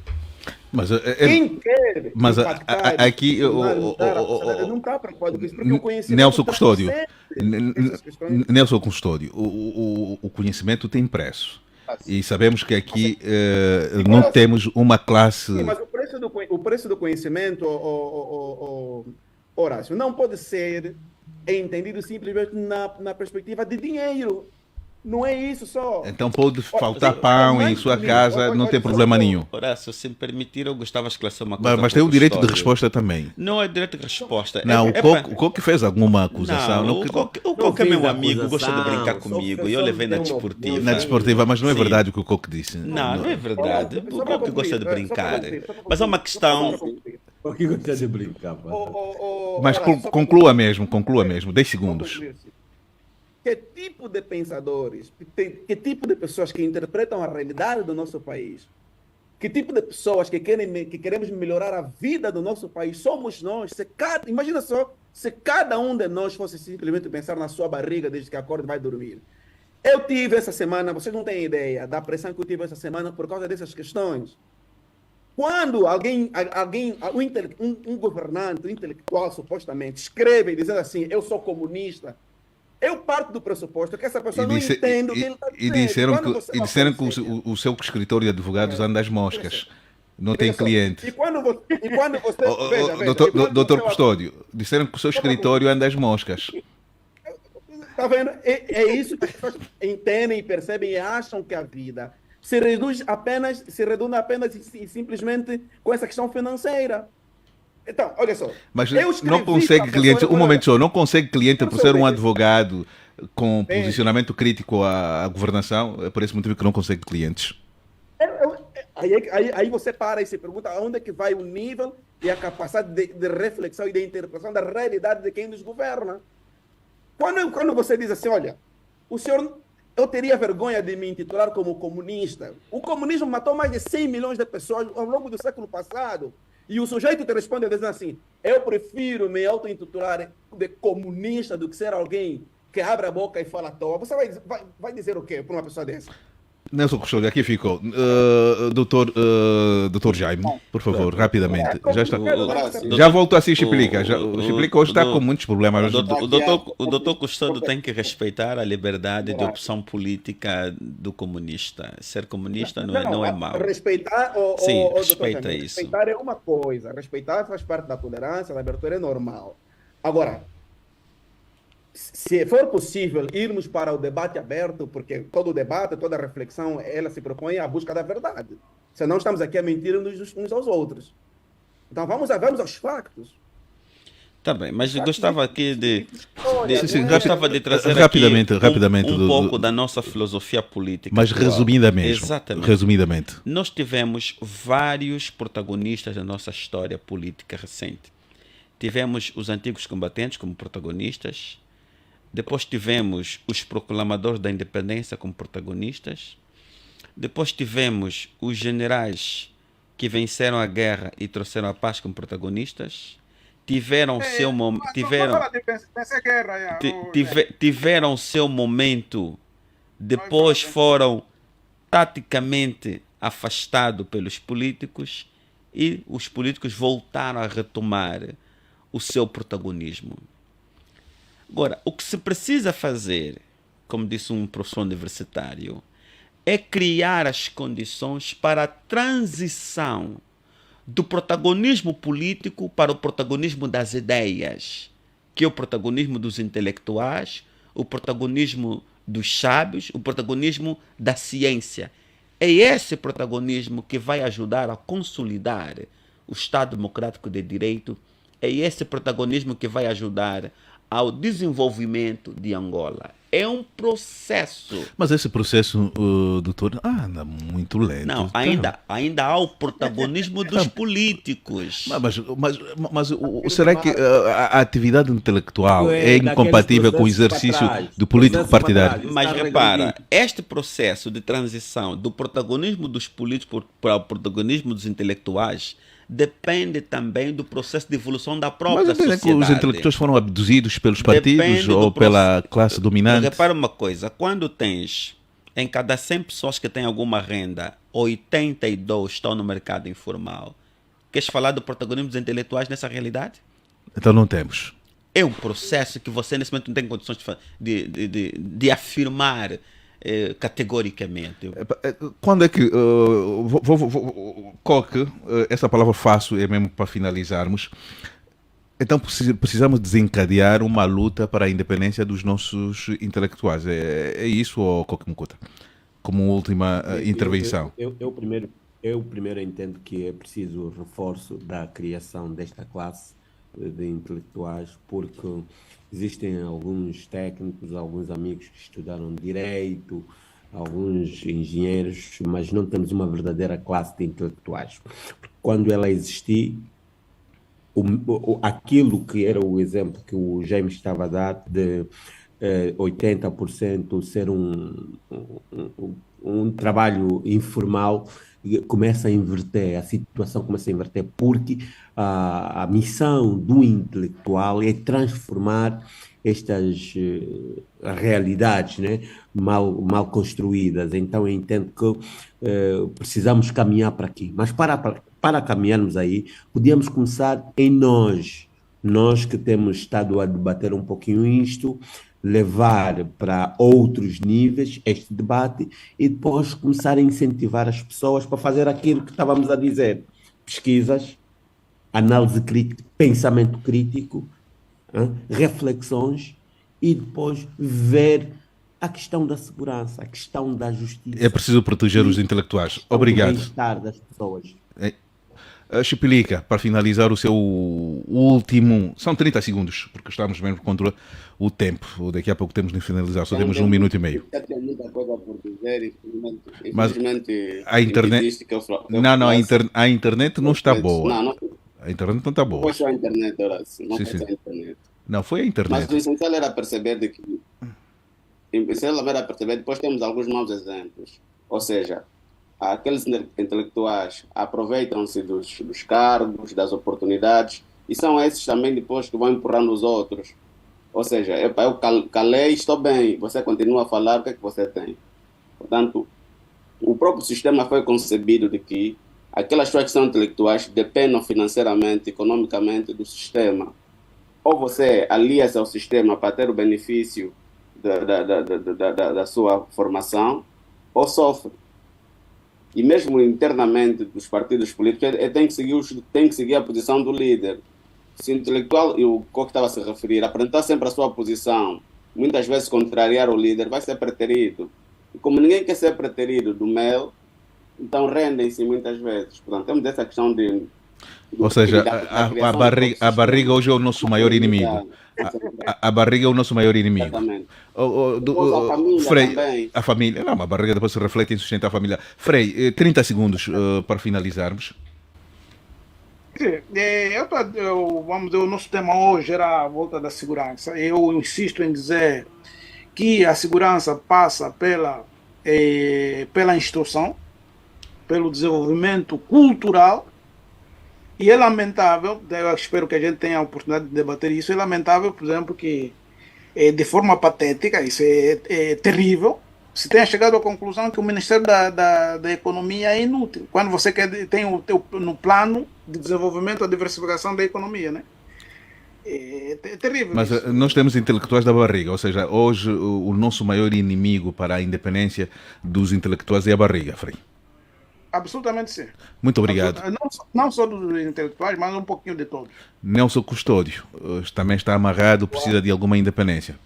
Mas, Quem quer mas impactar, aqui não está preocupado com isso, porque o conhecimento Nelson Custódio, essas questões. Nelson Custódio, o conhecimento tem preço. E sabemos que aqui não temos uma classe. Sim, mas o preço do conhecimento, Horácio, não pode ser entendido simplesmente na perspectiva de dinheiro. Não é isso só. Então pode faltar pão em sua casa, não tem problema nenhum. Horácio, se me permitir, eu gostava de esclarecer uma coisa. Mas tem o direito de resposta também. Não é direito de resposta. Não, o Coque fez alguma acusação. Não, o Coque é meu amigo, gosta de brincar comigo. E eu levei na desportiva. Na desportiva, mas não é Sim. verdade o que o Coque disse. Não é verdade. O Só para Coque gosta de concluir, brincar. só para concluir. Mas há uma questão. Por que gosta de brincar? Pá? Mas Horácio, só para conclua mesmo, 10 segundos. Que tipo de pensadores, que tipo de pessoas que interpretam a realidade do nosso país, que tipo de pessoas que queremos melhorar a vida do nosso país somos nós? Imagina só, se cada um de nós fosse simplesmente pensar na sua barriga desde que acorda e vai dormir. Eu tive essa semana, vocês não têm ideia da pressão que eu tive essa semana por causa dessas questões. Quando um governante, um intelectual, supostamente, escreve dizendo assim, eu sou comunista, eu parto do pressuposto que essa pessoa não entende o que ele está dizendo. E disseram que o seu escritório de advogados anda às moscas. Não tem cliente. E quando você... Doutor Custódio, disseram que o seu escritório anda às moscas. Está vendo? É isso que as pessoas entendem e percebem e acham que a vida... se reduz apenas e simplesmente com essa questão financeira. Então, olha só. Mas Eu escrevi não consegue para cliente, pessoas- um momento só, não consegue cliente por ser um advogado com Sim. posicionamento crítico à governação, é por esse motivo que não consegue clientes. Aí você para e se pergunta aonde é que vai o nível e a capacidade de reflexão e de interpretação da realidade de quem nos governa. Quando você diz assim, olha, o senhor, eu teria vergonha de me intitular como comunista. O comunismo matou mais de 100 milhões de pessoas ao longo do século passado. E o sujeito te responde dizendo assim, eu prefiro me auto-intitular de comunista do que ser alguém que abre a boca e fala à toa. Você vai dizer o quê para uma pessoa dessa? Nelson Custódio, aqui ficou. Doutor Jaime, por favor, rapidamente. Já, está, já voltou a se explica. O Explica hoje está com muitos problemas. O doutor Custódio tem que respeitar a liberdade de opção política do comunista. Ser comunista não é mau. Respeitar, Sim, doutor respeita Jaime, isso. respeitar é uma coisa. Respeitar faz parte da tolerância, da abertura é normal. Agora, se for possível irmos para o debate aberto, porque todo debate, toda reflexão, ela se propõe à busca da verdade. Senão estamos aqui a mentir uns aos outros. Então vamos aos factos. Tá bem, mas eu gostava aqui Sim, gostava de trazer rapidamente, aqui rapidamente, um pouco da nossa filosofia política. Mas atual. resumidamente. Exatamente. Resumidamente. Nós tivemos vários protagonistas da nossa história política recente. Tivemos os antigos combatentes como protagonistas. Depois tivemos os proclamadores da independência como protagonistas. Depois tivemos os generais que venceram a guerra e trouxeram a paz como protagonistas. Tiveram seu momento. Tiveram seu momento. Depois foram taticamente afastados pelos políticos e os políticos voltaram a retomar o seu protagonismo. Agora, o que se precisa fazer, como disse um professor universitário, é criar as condições para a transição do protagonismo político para o protagonismo das ideias, que é o protagonismo dos intelectuais, o protagonismo dos sábios, o protagonismo da ciência. É esse protagonismo que vai ajudar a consolidar o Estado Democrático de Direito, é esse protagonismo que vai ajudar ao desenvolvimento de Angola. É um processo. Mas esse processo, doutor, anda muito lento. Não, ainda há o protagonismo dos políticos. Mas será que a atividade intelectual é incompatível com o exercício do político partidário? Mas repara, este processo de transição do protagonismo dos políticos para o protagonismo dos intelectuais depende também do processo de evolução da própria sociedade. Que os intelectuais foram abduzidos pelos partidos ou pela classe dominante? Repara uma coisa, quando tens, em cada 100 pessoas que têm alguma renda, 82 estão no mercado informal. Queres falar do protagonismo dos intelectuais nessa realidade? Então não temos. É um processo que você nesse momento não tem condições de afirmar categoricamente. Quando é que Coque, essa palavra fácil é mesmo para finalizarmos. Então precisamos desencadear uma luta para a independência dos nossos intelectuais. É isso, ou Coque Mukuta? Como última intervenção. Eu primeiro entendo que é preciso reforço da criação desta classe de intelectuais, porque existem alguns técnicos, alguns amigos que estudaram direito, alguns engenheiros, mas não temos uma verdadeira classe de intelectuais. Quando ela existir, aquilo que era o exemplo que o James estava a dar de 80% ser um trabalho informal, começa a inverter, a situação começa a inverter, porque a missão do intelectual é transformar estas realidades, né, mal construídas. Então eu entendo que precisamos caminhar para aqui, mas para caminharmos aí, podíamos começar em nós que temos estado a debater um pouquinho isto, levar para outros níveis este debate e depois começar a incentivar as pessoas para fazer aquilo que estávamos a dizer: pesquisas, análise crítica, pensamento crítico, reflexões, e depois ver a questão da segurança, a questão da justiça, É preciso proteger os intelectuais. a questão do Obrigado. bem-estar das pessoas. Chipilica, para finalizar o seu último. São 30 segundos, porque estamos mesmo contra o tempo. Daqui a pouco temos de finalizar, só temos 1 minuto e meio. Já tem muita coisa por dizer, Mas infelizmente a internet. impediste que eu Não, não, falasse. a internet não está Não, boa. não A internet não está boa. foi só a internet, Horácio. Não Sim, foi sim. só a internet. Não, foi a Mas o internet. essencial era perceber de que. O essencial era perceber, depois temos alguns maus exemplos. Ou seja, aqueles intelectuais aproveitam-se dos cargos, das oportunidades, e são esses também depois que vão empurrando os outros. Ou seja, eu calei, estou bem, você continua a falar, o que é que você tem? Portanto, o próprio sistema foi concebido de que aquelas pessoas que são intelectuais dependem financeiramente, economicamente do sistema. Ou você alia-se ao sistema para ter o benefício da sua formação, ou sofre. E mesmo internamente dos partidos políticos, ele tem que seguir a posição do líder. Se o intelectual, e o Coque estava a se referir, apresentar sempre a sua posição, muitas vezes contrariar o líder, vai ser preterido. E como ninguém quer ser preterido do MEL, então rendem-se muitas vezes. Portanto, temos essa questão de... Ou seja, a barriga hoje é o nosso maior inimigo. A barriga é o nosso maior inimigo. Exatamente. Depois a família Frei, também. a família, não, a barriga depois se reflete em sustentar a família. Frei, 30 segundos para finalizarmos. Sim, vamos dizer, o nosso tema hoje era a volta da segurança. Eu insisto em dizer que a segurança passa pela instrução, pelo desenvolvimento cultural, e é lamentável, eu espero que a gente tenha a oportunidade de debater isso, é lamentável, por exemplo, que de forma patética, isso é terrível, se tenha chegado à conclusão que o Ministério da Economia é inútil, quando você tem no plano de desenvolvimento a diversificação da economia, né? É terrível. Mas isso. nós temos intelectuais da barriga, ou seja, hoje o nosso maior inimigo para a independência dos intelectuais é a barriga, Frei. Absolutamente sim. Muito obrigado. Não só dos intelectuais, mas um pouquinho de todos. Nelson Custódio também está amarrado, precisa de alguma independência.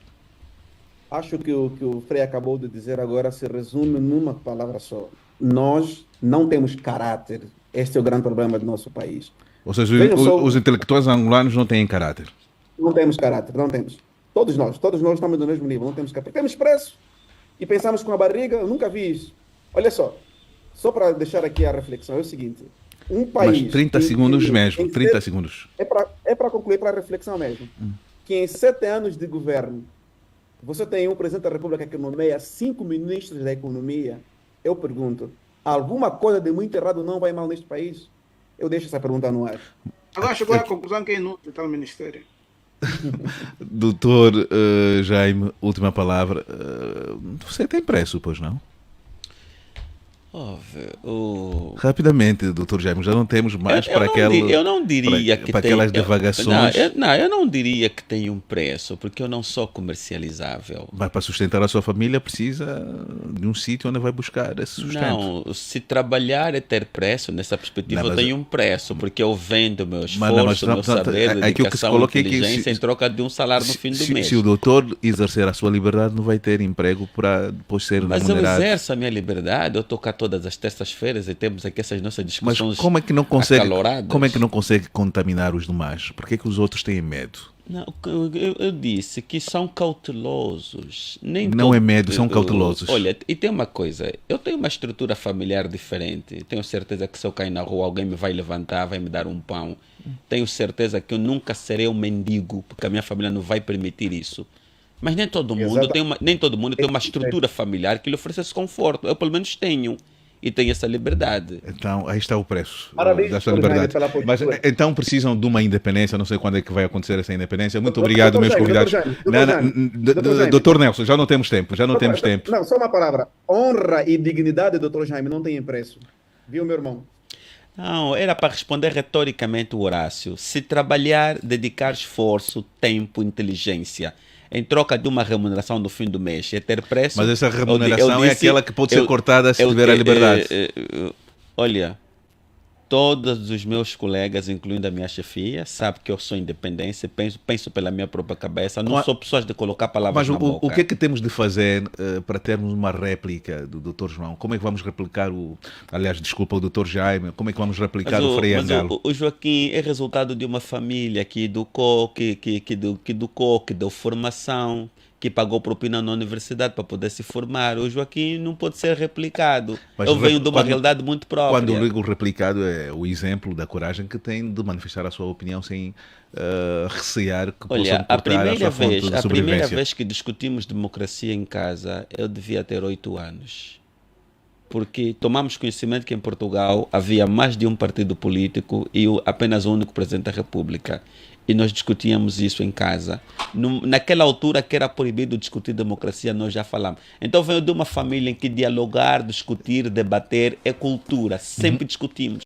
Acho que o que o Frei acabou de dizer agora se resume numa palavra só. Nós não temos caráter. Este é o grande problema do nosso país. Ou seja, Vejam só- os intelectuais angolanos não têm caráter. Não temos caráter, não temos. Todos nós estamos no mesmo nível, não temos caráter. Temos preço e pensamos com a barriga, eu nunca vi isso. Olha só para deixar aqui a reflexão, é o seguinte, um país... Mas 30 segundos mesmo, 30 segundos. É para concluir, para a reflexão mesmo, que em 7 anos de governo, você tem um presidente da República que nomeia 5 ministros da economia, eu pergunto, alguma coisa de muito errado não vai mal neste país? Eu deixo essa pergunta no ar. Agora chegou à conclusão que é inútil tal ministério. Doutor Jaime, última palavra. Você tem preço, pois não? Rapidamente, doutor Jaime, já não temos mais para eu não diria que para aquelas divagações. Eu não diria que tem um preço, porque eu não sou comercializável. Mas para sustentar a sua família precisa de um sítio onde vai buscar esse sustento. Não, se trabalhar é ter preço, nessa perspectiva Não, eu tenho um preço, porque eu vendo meu Mas não, esforço, meu saber, aquilo que se dedicação, coloca é que inteligência em troca de um salário no fim do mês. Se o doutor exercer a sua liberdade, não vai ter emprego para depois ser Mas eu remunerado. exerço a minha liberdade, eu estou cá todas as terças-feiras e temos aqui essas nossas Mas discussões como é que não acaloradas. consegue contaminar os demais? Por que é que os outros têm medo? Não, eu disse que são cautelosos. Não é medo, são cautelosos. Olha, e tem uma coisa, eu tenho uma estrutura familiar diferente. Tenho certeza que se eu cair na rua, alguém me vai levantar, vai me dar um pão. Tenho certeza que eu nunca serei um mendigo, porque a minha família não vai permitir isso. Mas nem todo mundo tem uma estrutura familiar que lhe oferece esse conforto. Eu pelo menos tenho. E tenho essa liberdade. Então, aí está o preço Parabéns, da sua doutor Jaime, liberdade. pela Mas postura. então precisam de uma independência, não sei quando é que vai acontecer essa independência. Muito obrigado, meus convidados. Doutor Nelson, já não temos tempo, Não, só uma palavra. Honra e dignidade, doutor Jaime, não tem preço. Viu, meu irmão? Não, era para responder retoricamente o Horácio. Se trabalhar, dedicar esforço, tempo, inteligência, em troca de uma remuneração no fim do mês, é ter preço. Mas essa remuneração é aquela que pode ser cortada se tiver a liberdade. Olha, Todos os meus colegas, incluindo a minha chefia, sabem que eu sou independente, penso pela minha própria cabeça, não sou pessoas de colocar palavras Mas na boca. o que é que temos de fazer para termos uma réplica do Dr. João? Como é que vamos replicar aliás, desculpa, o Dr. Jaime, como é que vamos replicar o Frei Angalo? O Joaquim é resultado de uma família que educou, que educou, que deu formação, que pagou propina na universidade para poder se formar. O Joaquim não pode ser replicado. Mas eu venho de uma realidade muito própria. Quando eu digo replicado, é o exemplo da coragem que tem de manifestar a sua opinião sem recear que possam cortar a sua fonte de sobrevivência. A primeira vez que discutimos democracia em casa, eu devia ter 8 anos. Porque tomamos conhecimento que em Portugal havia mais de um partido político e apenas um único presidente da República. E nós discutíamos isso em casa. Naquela altura que era proibido discutir democracia, nós já falamos. Então venho de uma família em que dialogar, discutir, debater é cultura. Sempre discutimos.